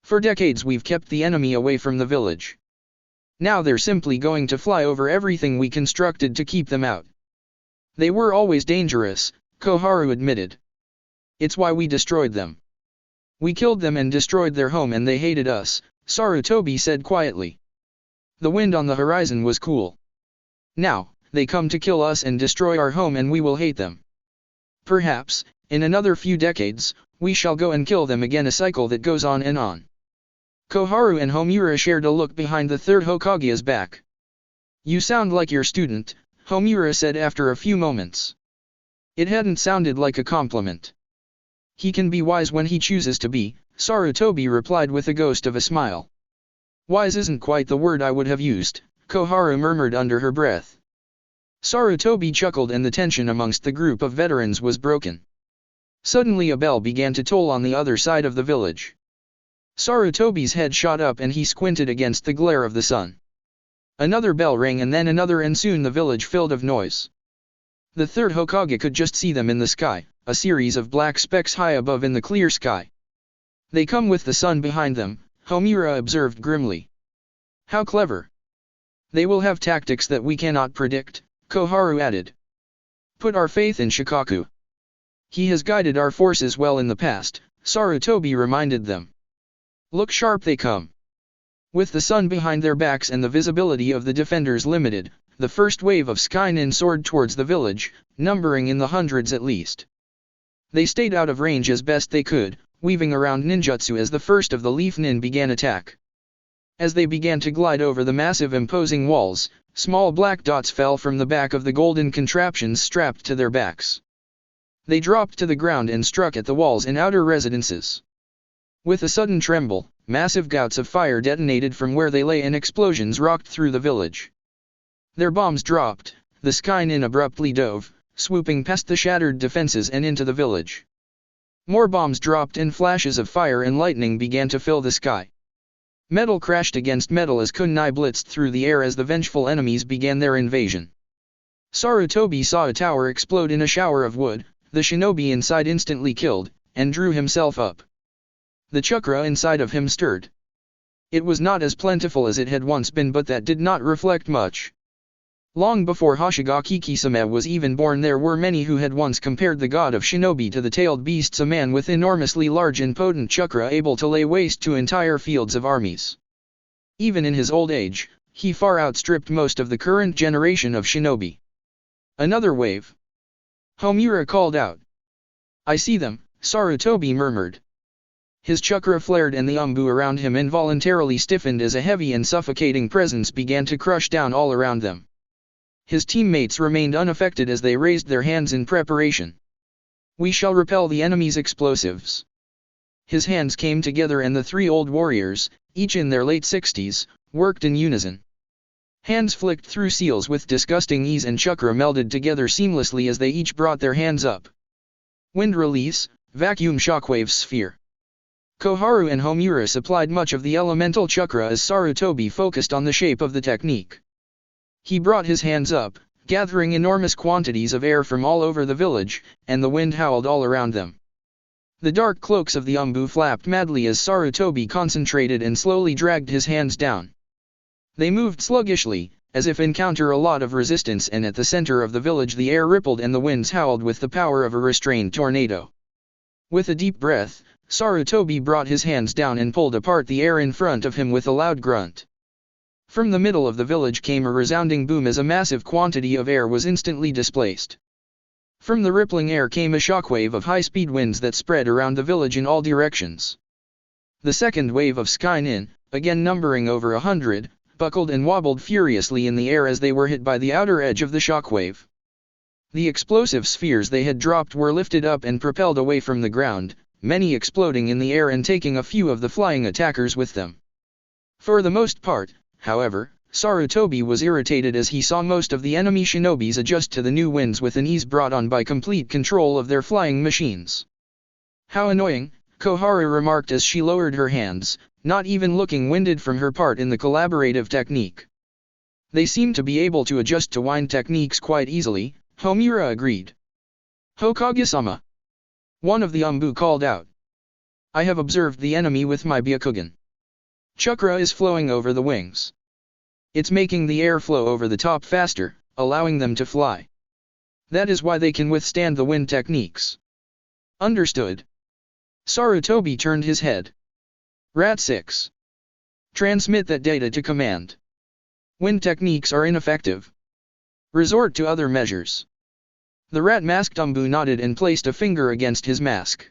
"For decades we've kept the enemy away from the village. Now they're simply going to fly over everything we constructed to keep them out." "They were always dangerous," Koharu admitted. "It's why we destroyed them. We killed them and destroyed their home and they hated us," Sarutobi said quietly. The wind on the horizon was cool. "Now, they come to kill us and destroy our home and we will hate them. Perhaps, in another few decades, we shall go and kill them again, a cycle that goes on and on." Koharu and Homura shared a look behind the third Hokage's back. "You sound like your student," Homura said after a few moments. It hadn't sounded like a compliment. He can be wise when he chooses to be, Sarutobi replied with a ghost of a smile. Wise isn't quite the word I would have used, Koharu murmured under her breath. Sarutobi chuckled and the tension amongst the group of veterans was broken. Suddenly a bell began to toll on the other side of the village. Sarutobi's head shot up and he squinted against the glare of the sun. Another bell rang and then another and soon the village filled of noise. The third Hokage could just see them in the sky, a series of black specks high above in the clear sky. They come with the sun behind them, Homura observed grimly. How clever. They will have tactics that we cannot predict, Koharu added. Put our faith in Shikaku. He has guided our forces well in the past, Sarutobi reminded them. Look sharp they come. With the sun behind their backs and the visibility of the defenders limited, the first wave of Skynin soared towards the village, numbering in the hundreds at least. They stayed out of range as best they could, weaving around ninjutsu as the first of the Leaf Nin began attack. As they began to glide over the massive imposing walls, small black dots fell from the back of the golden contraptions strapped to their backs. They dropped to the ground and struck at the walls and outer residences. With a sudden tremble, massive gouts of fire detonated from where they lay and explosions rocked through the village. Their bombs dropped, the Skynin abruptly dove, swooping past the shattered defenses and into the village. More bombs dropped and flashes of fire and lightning began to fill the sky. Metal crashed against metal as kunai blitzed through the air as the vengeful enemies began their invasion. Sarutobi saw a tower explode in a shower of wood, the shinobi inside instantly killed, and drew himself up. The chakra inside of him stirred. It was not as plentiful as it had once been, but that did not reflect much. Long before Hoshigaki Kisame was even born, there were many who had once compared the god of shinobi to the tailed beasts, a man with enormously large and potent chakra able to lay waste to entire fields of armies. Even in his old age, he far outstripped most of the current generation of shinobi. Another wave. Homura called out. I see them, Sarutobi murmured. His chakra flared and the Anbu around him involuntarily stiffened as a heavy and suffocating presence began to crush down all around them. His teammates remained unaffected as they raised their hands in preparation. We shall repel the enemy's explosives. His hands came together and the three old warriors, each in their late 60s, worked in unison. Hands flicked through seals with disgusting ease and chakra melded together seamlessly as they each brought their hands up. Wind release, vacuum shockwave sphere. Koharu and Homura supplied much of the elemental chakra as Sarutobi focused on the shape of the technique. He brought his hands up, gathering enormous quantities of air from all over the village, and the wind howled all around them. The dark cloaks of the Anbu flapped madly as Sarutobi concentrated and slowly dragged his hands down. They moved sluggishly, as if encounter a lot of resistance, and at the center of the village the air rippled and the winds howled with the power of a restrained tornado. With a deep breath, Sarutobi brought his hands down and pulled apart the air in front of him with a loud grunt. From the middle of the village came a resounding boom as a massive quantity of air was instantly displaced. From the rippling air came a shockwave of high-speed winds that spread around the village in all directions. The second wave of Skynin, again numbering over 100, buckled and wobbled furiously in the air as they were hit by the outer edge of the shockwave. The explosive spheres they had dropped were lifted up and propelled away from the ground, many exploding in the air and taking a few of the flying attackers with them. For the most part, however, Sarutobi was irritated as he saw most of the enemy shinobis adjust to the new winds with an ease brought on by complete control of their flying machines. How annoying, Koharu remarked as she lowered her hands, not even looking winded from her part in the collaborative technique. They seem to be able to adjust to wind techniques quite easily, Homura agreed. Hokage-sama. One of the Anbu called out. I have observed the enemy with my Byakugan. Chakra is flowing over the wings. It's making the air flow over the top faster, allowing them to fly. That is why they can withstand the wind techniques. Understood. Sarutobi turned his head. Rat 6. Transmit that data to command. Wind techniques are ineffective. Resort to other measures. The rat-masked Anbu nodded and placed a finger against his mask.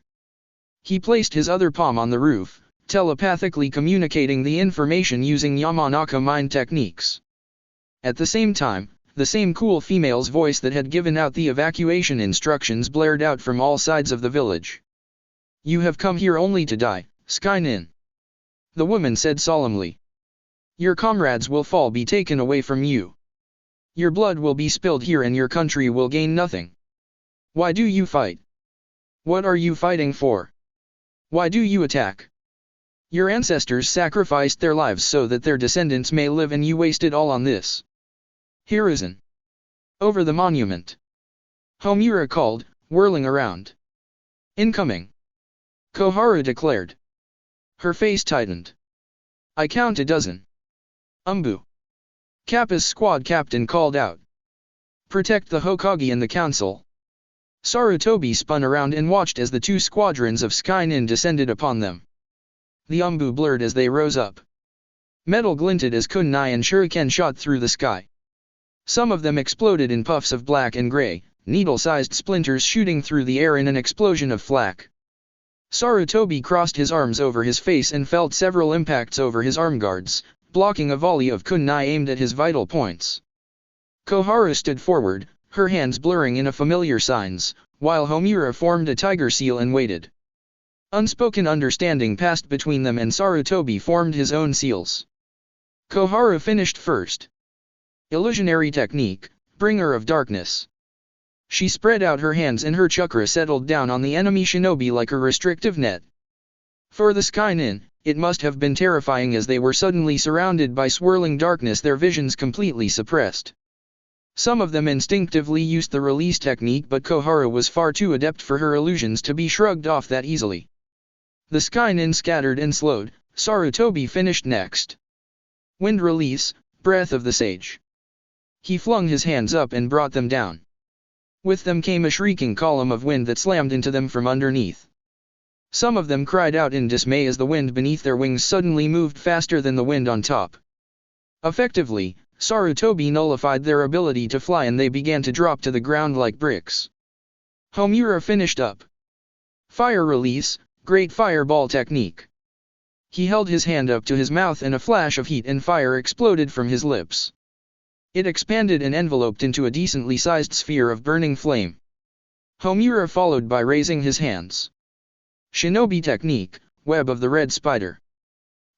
He placed his other palm on the roof, telepathically communicating the information using Yamanaka mind techniques. At the same time, the same cool female's voice that had given out the evacuation instructions blared out from all sides of the village. "You have come here only to die, Skynin," the woman said solemnly. "Your comrades will fall, be taken away from you. Your blood will be spilled here and your country will gain nothing. Why do you fight? What are you fighting for? Why do you attack? Your ancestors sacrificed their lives so that their descendants may live, and you waste it all on this." "Hiruzen. Over the monument," Homura called, whirling around. "Incoming," Koharu declared. Her face tightened. "I count a dozen." Anbu, Kappa's squad captain, called out. "Protect the Hokage and the council." Sarutobi spun around and watched as the two squadrons of Skynin descended upon them. The Anbu blurred as they rose up. Metal glinted as kunai and shuriken shot through the sky. Some of them exploded in puffs of black and gray, needle-sized splinters shooting through the air in an explosion of flak. Sarutobi crossed his arms over his face and felt several impacts over his arm guards, blocking a volley of kunai aimed at his vital points. Koharu stood forward, her hands blurring in a familiar signs, while Homura formed a tiger seal and waited. Unspoken understanding passed between them, and Sarutobi formed his own seals. Koharu finished first. Illusionary technique, bringer of darkness. She spread out her hands and her chakra settled down on the enemy shinobi like a restrictive net. For the Skynin, it must have been terrifying as they were suddenly surrounded by swirling darkness, their visions completely suppressed. Some of them instinctively used the release technique, but Koharu was far too adept for her illusions to be shrugged off that easily. The Skynin scattered and slowed. Sarutobi finished next. Wind release, breath of the sage. He flung his hands up and brought them down. With them came a shrieking column of wind that slammed into them from underneath. Some of them cried out in dismay as the wind beneath their wings suddenly moved faster than the wind on top. Effectively, Sarutobi nullified their ability to fly and they began to drop to the ground like bricks. Homura finished up. Fire release, great fireball technique. He held his hand up to his mouth and a flash of heat and fire exploded from his lips. It expanded and enveloped into a decently sized sphere of burning flame. Homura followed by raising his hands. Shinobi technique, web of the red spider.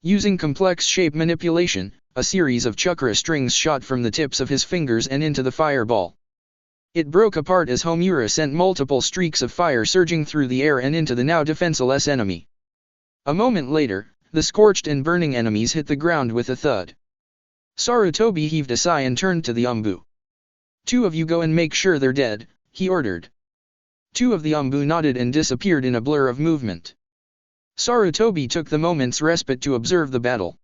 Using complex shape manipulation, a series of chakra strings shot from the tips of his fingers and into the fireball. It broke apart as Homura sent multiple streaks of fire surging through the air and into the now defenseless enemy. A moment later, the scorched and burning enemies hit the ground with a thud. Sarutobi heaved a sigh and turned to the Anbu. "Two of you go and make sure they're dead," he ordered. Two of the Anbu nodded and disappeared in a blur of movement. Sarutobi took the moment's respite to observe the battle.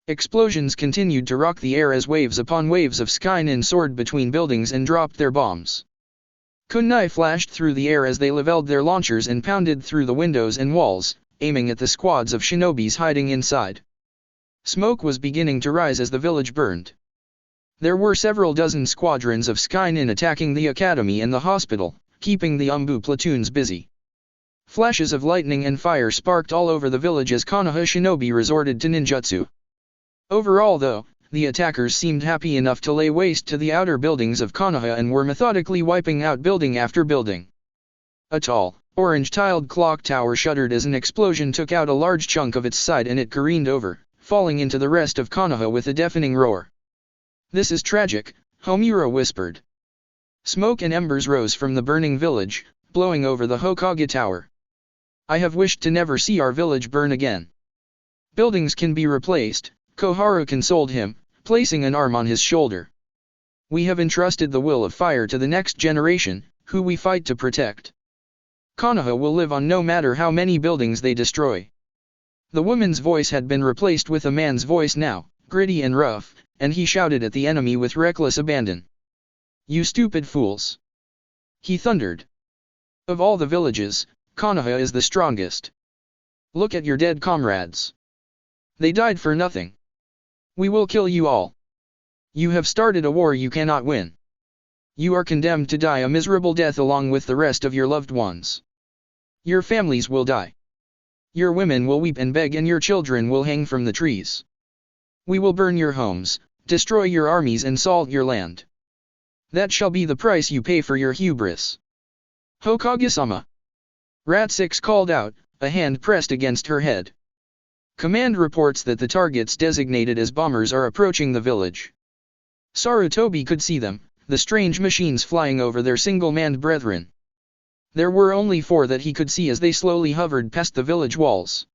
Explosions continued to rock the air as waves upon waves of Skynin soared between buildings and dropped their bombs. Kunai flashed through the air as they leveled their launchers and pounded through the windows and walls, aiming at the squads of shinobis hiding inside. Smoke was beginning to rise as the village burned. There were several dozen squadrons of Skynin attacking the academy and the hospital, keeping the Anbu platoons busy. Flashes of lightning and fire sparked all over the village as Konoha shinobi resorted to ninjutsu. Overall though, the attackers seemed happy enough to lay waste to the outer buildings of Konoha and were methodically wiping out building after building. A tall, orange-tiled clock tower shuddered as an explosion took out a large chunk of its side and it careened over, falling into the rest of Konoha with a deafening roar. "This is tragic," Homura whispered. Smoke and embers rose from the burning village, blowing over the Hokage tower. "I have wished to never see our village burn again." "Buildings can be replaced," Koharu consoled him, placing an arm on his shoulder. "We have entrusted the will of fire to the next generation, who we fight to protect. Konoha will live on no matter how many buildings they destroy." The woman's voice had been replaced with a man's voice now, gritty and rough, and he shouted at the enemy with reckless abandon. "You stupid fools!" he thundered. "Of all the villages, Konoha is the strongest. Look at your dead comrades. They died for nothing. We will kill you all. You have started a war you cannot win. You are condemned to die a miserable death along with the rest of your loved ones. Your families will die. Your women will weep and beg and your children will hang from the trees. We will burn your homes, destroy your armies and salt your land. That shall be the price you pay for your hubris. Hokage-sama. Rat 6 called out, a hand pressed against her head. Command reports that the targets designated as bombers are approaching the village. Sarutobi could see them, the strange machines flying over their single-manned brethren. There were only 4 that he could see as they slowly hovered past the village walls.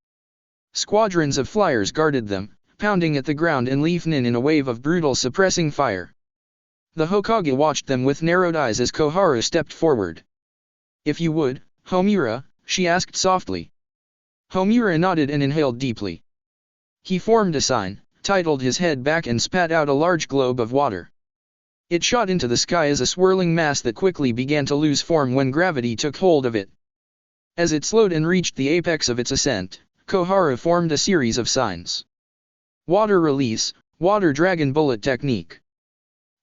Squadrons of flyers guarded them, pounding at the ground and leaping in a wave of brutal suppressing fire. The Hokage watched them with narrowed eyes as Koharu stepped forward. "If you would, Homura," she asked softly. Homura nodded and inhaled deeply. He formed a sign, titled his head back and spat out a large globe of water. It shot into the sky as a swirling mass that quickly began to lose form when gravity took hold of it. As it slowed and reached the apex of its ascent, Koharu formed a series of signs. Water release, water dragon bullet technique.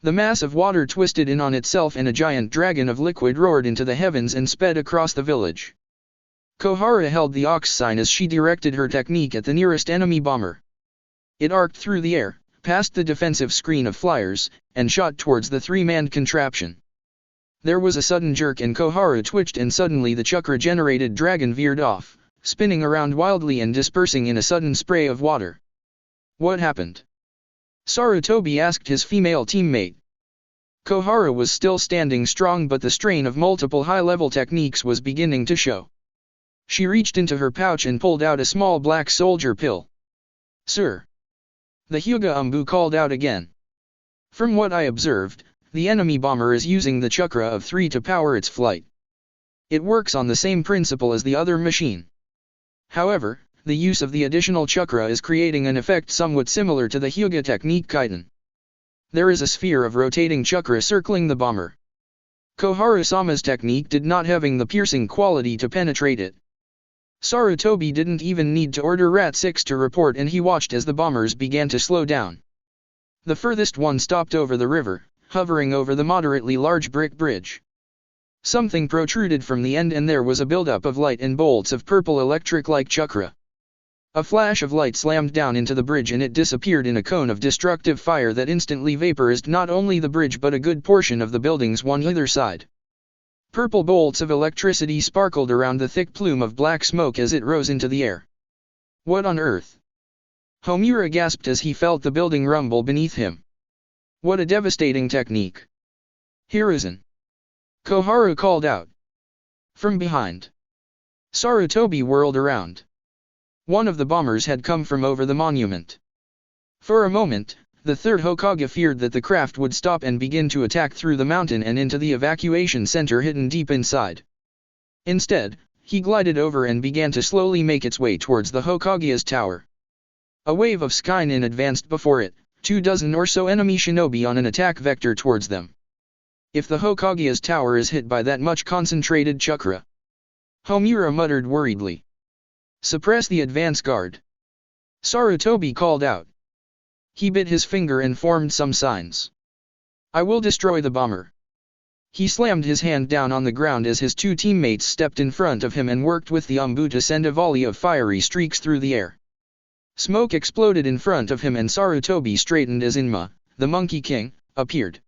The mass of water twisted in on itself and a giant dragon of liquid roared into the heavens and sped across the village. Koharu held the ox sign as she directed her technique at the nearest enemy bomber. It arced through the air, past the defensive screen of flyers, and shot towards the 3-manned contraption. There was a sudden jerk and Koharu twitched and suddenly the chakra-generated dragon veered off, spinning around wildly and dispersing in a sudden spray of water. What happened? Sarutobi asked his female teammate. Koharu was still standing strong but the strain of multiple high-level techniques was beginning to show. She reached into her pouch and pulled out a small black soldier pill. "Sir." The Hyuga Anbu called out again. "From what I observed, the enemy bomber is using the chakra of 3 to power its flight. It works on the same principle as the other machine. However, the use of the additional chakra is creating an effect somewhat similar to the Hyuga technique Kaiten. There is a sphere of rotating chakra circling the bomber. Koharu-sama's technique did not having the piercing quality to penetrate it." Sarutobi didn't even need to order Rat 6 to report and he watched as the bombers began to slow down. The furthest one stopped over the river, hovering over the moderately large brick bridge. Something protruded from the end and there was a buildup of light and bolts of purple electric-like chakra. A flash of light slammed down into the bridge and it disappeared in a cone of destructive fire that instantly vaporized not only the bridge but a good portion of the buildings on either side. Purple bolts of electricity sparkled around the thick plume of black smoke as it rose into the air. "What on earth?" Homura gasped as he felt the building rumble beneath him. "What a devastating technique." "Hiruzen!" Koharu called out. From behind. Sarutobi whirled around. One of the bombers had come from over the monument. For a moment, the third Hokage feared that the craft would stop and begin to attack through the mountain and into the evacuation center hidden deep inside. Instead, he glided over and began to slowly make its way towards the Hokage's tower. A wave of skynin advanced before it, 24 or so enemy shinobi on an attack vector towards them. If the Hokage's tower is hit by that much concentrated chakra. Homura muttered worriedly. "Suppress the advance guard." Sarutobi called out. He bit his finger and formed some signs. "I will destroy the bomber." He slammed his hand down on the ground as his 2 teammates stepped in front of him and worked with the Anbu to send a volley of fiery streaks through the air. Smoke exploded in front of him and Sarutobi straightened as Inma, the Monkey King, appeared.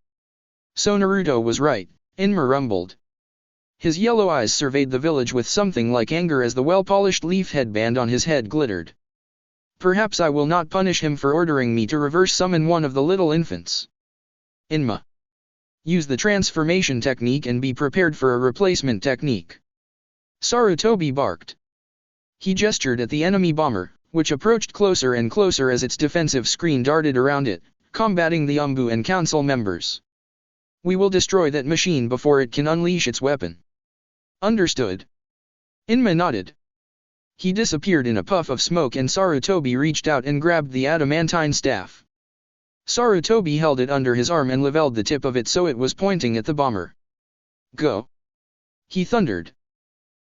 So Naruto was right, Inma rumbled. His yellow eyes surveyed the village with something like anger as the well-polished leaf headband on his head glittered. "Perhaps I will not punish him for ordering me to reverse summon one of the little infants. Inma. Use the transformation technique and be prepared for a replacement technique." Sarutobi barked. He gestured at the enemy bomber, which approached closer and closer as its defensive screen darted around it, combating the Anbu and council members. "We will destroy that machine before it can unleash its weapon." "Understood." Inma nodded. He disappeared in a puff of smoke and Sarutobi reached out and grabbed the adamantine staff. Sarutobi held it under his arm and leveled the tip of it so it was pointing at the bomber. "Go!" he thundered.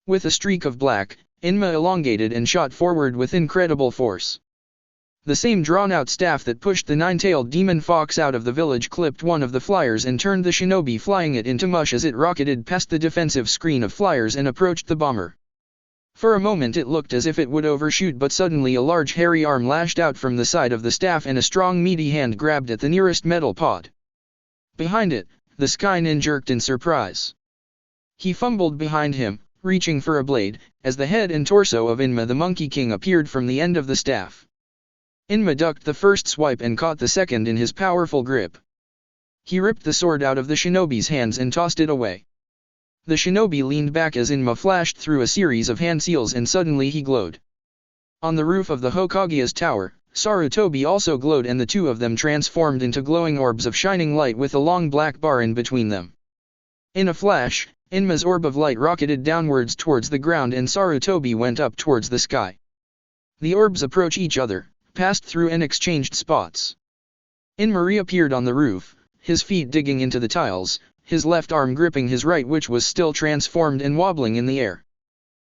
With a streak of black, Inma elongated and shot forward with incredible force. The same drawn-out staff that pushed the 9-tailed demon fox out of the village clipped one of the flyers and turned the shinobi flying it into mush as it rocketed past the defensive screen of flyers and approached the bomber. For a moment it looked as if it would overshoot, but suddenly a large hairy arm lashed out from the side of the staff and a strong meaty hand grabbed at the nearest metal pod. Behind it, the Skynin jerked in surprise. He fumbled behind him, reaching for a blade, as the head and torso of Inma the Monkey King appeared from the end of the staff. Inma ducked the first swipe and caught the second in his powerful grip. He ripped the sword out of the shinobi's hands and tossed it away. The shinobi leaned back as Inma flashed through a series of hand seals and suddenly he glowed. On the roof of the Hokage's tower, Sarutobi also glowed and the two of them transformed into glowing orbs of shining light with a long black bar in between them. In a flash, Inma's orb of light rocketed downwards towards the ground and Sarutobi went up towards the sky. The orbs approached each other, passed through and exchanged spots. Inma reappeared on the roof, his feet digging into the tiles, his left arm gripping his right which was still transformed and wobbling in the air.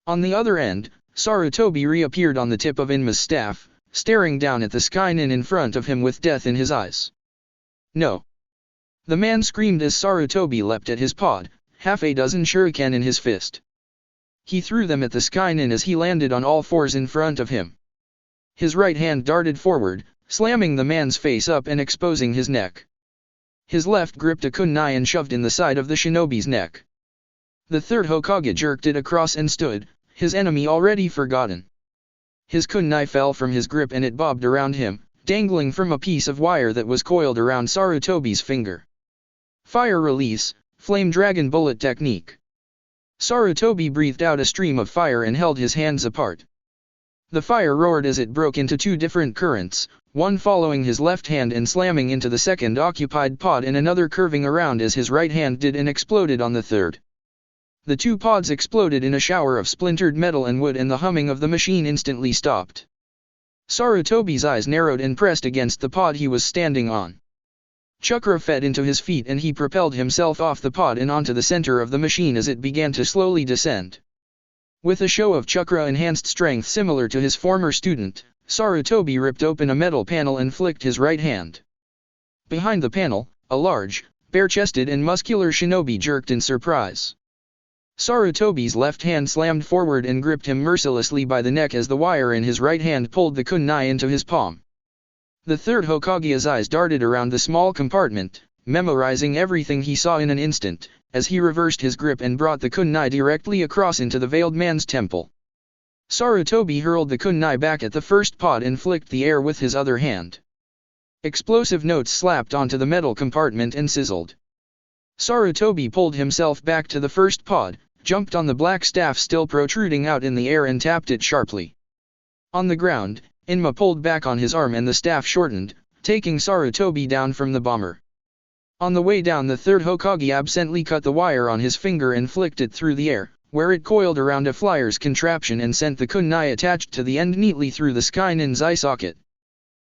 On the other end, Sarutobi reappeared on the tip of Inma's staff, staring down at the Skynin in front of him with death in his eyes. No! The man screamed as Sarutobi leapt at his pod, half a dozen shuriken in his fist. He threw them at the Skynin as he landed on all fours in front of him. His right hand darted forward, slamming the man's face up and exposing his neck. His left gripped a kunai and shoved in the side of the shinobi's neck. The third Hokage jerked it across and stood, his enemy already forgotten. His kunai fell from his grip and it bobbed around him, dangling from a piece of wire that was coiled around Sarutobi's finger. Fire release, flame dragon bullet technique. Sarutobi breathed out a stream of fire and held his hands apart. The fire roared as it broke into two different currents, one following his left hand and slamming into the second occupied pod and another curving around as his right hand did and exploded on the third. The two pods exploded in a shower of splintered metal and wood and the humming of the machine instantly stopped. Sarutobi's eyes narrowed and pressed against the pod he was standing on. Chakra fed into his feet and he propelled himself off the pod and onto the center of the machine as it began to slowly descend. With a show of chakra-enhanced strength similar to his former student, Sarutobi ripped open a metal panel and flicked his right hand. Behind the panel, a large, bare-chested and muscular shinobi jerked in surprise. Sarutobi's left hand slammed forward and gripped him mercilessly by the neck as the wire in his right hand pulled the kunai into his palm. The third Hokage's eyes darted around the small compartment, memorizing everything he saw in an instant, as he reversed his grip and brought the kunai directly across into the veiled man's temple. Sarutobi hurled the kunai back at the first pod and flicked the air with his other hand. Explosive notes slapped onto the metal compartment and sizzled. Sarutobi pulled himself back to the first pod, jumped on the black staff still protruding out in the air and tapped it sharply. On the ground, Inma pulled back on his arm and the staff shortened, taking Sarutobi down from the bomber. On the way down the third Hokage absently cut the wire on his finger and flicked it through the air, where it coiled around a flyer's contraption and sent the kunai attached to the end neatly through the Skynin's eye socket.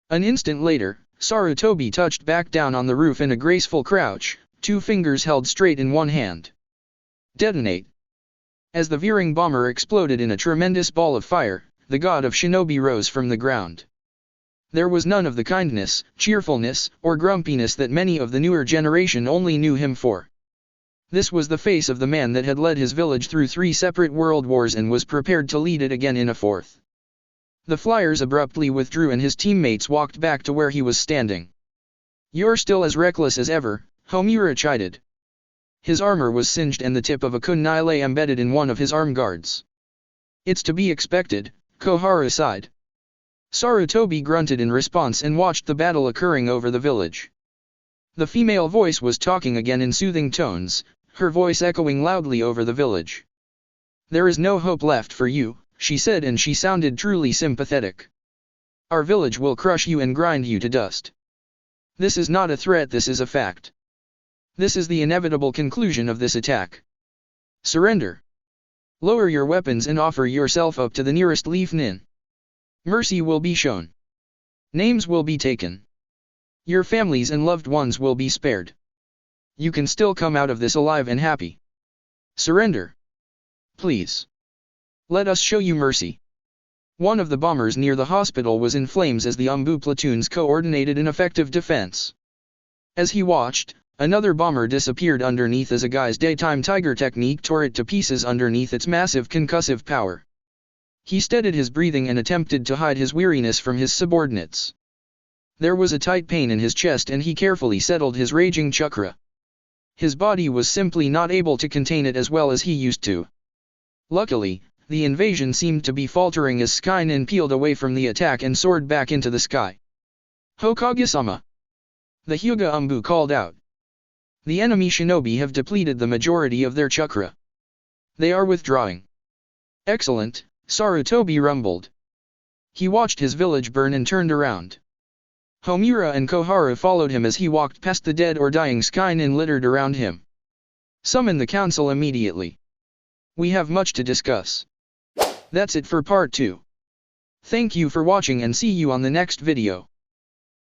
An instant later, Sarutobi touched back down on the roof in a graceful crouch, two fingers held straight in one hand. Detonate! As the veering bomber exploded in a tremendous ball of fire, the god of shinobi rose from the ground. There was none of the kindness, cheerfulness, or grumpiness that many of the newer generation only knew him for. This was the face of the man that had led his village through 3 separate world wars and was prepared to lead it again in a 4th. The flyers abruptly withdrew and his teammates walked back to where he was standing. "You're still as reckless as ever," Homura chided. His armor was singed and the tip of a kunai lay embedded in one of his arm guards. "It's to be expected," Koharu sighed. Sarutobi grunted in response and watched the battle occurring over the village. The female voice was talking again in soothing tones, her voice echoing loudly over the village. "There is no hope left for you," she said, and she sounded truly sympathetic. "Our village will crush you and grind you to dust. This is not a threat, this is a fact. This is the inevitable conclusion of this attack. Surrender. Lower your weapons and offer yourself up to the nearest Leaf Nin. Mercy will be shown. Names will be taken. Your families and loved ones will be spared. You can still come out of this alive and happy. Surrender. Please. Let us show you mercy." One of the bombers near the hospital was in flames as the Anbu platoons coordinated an effective defense. As he watched, another bomber disappeared underneath as a guy's daytime tiger technique tore it to pieces underneath its massive concussive power. He steadied his breathing and attempted to hide his weariness from his subordinates. There was a tight pain in his chest and he carefully settled his raging chakra. his body was simply not able to contain it as well as he used to. Luckily, the invasion seemed to be faltering as Skynin peeled away from the attack and soared back into the sky. Hokage-sama! The Hyuga Anbu called out. The enemy shinobi have depleted the majority of their chakra. They are withdrawing. Excellent, Sarutobi rumbled. He watched his village burn and turned around. Homura and Koharu followed him as he walked past the dead or dying Skynin littered around him. Summon the council immediately. We have much to discuss. That's it for part 2. Thank you for watching and see you on the next video.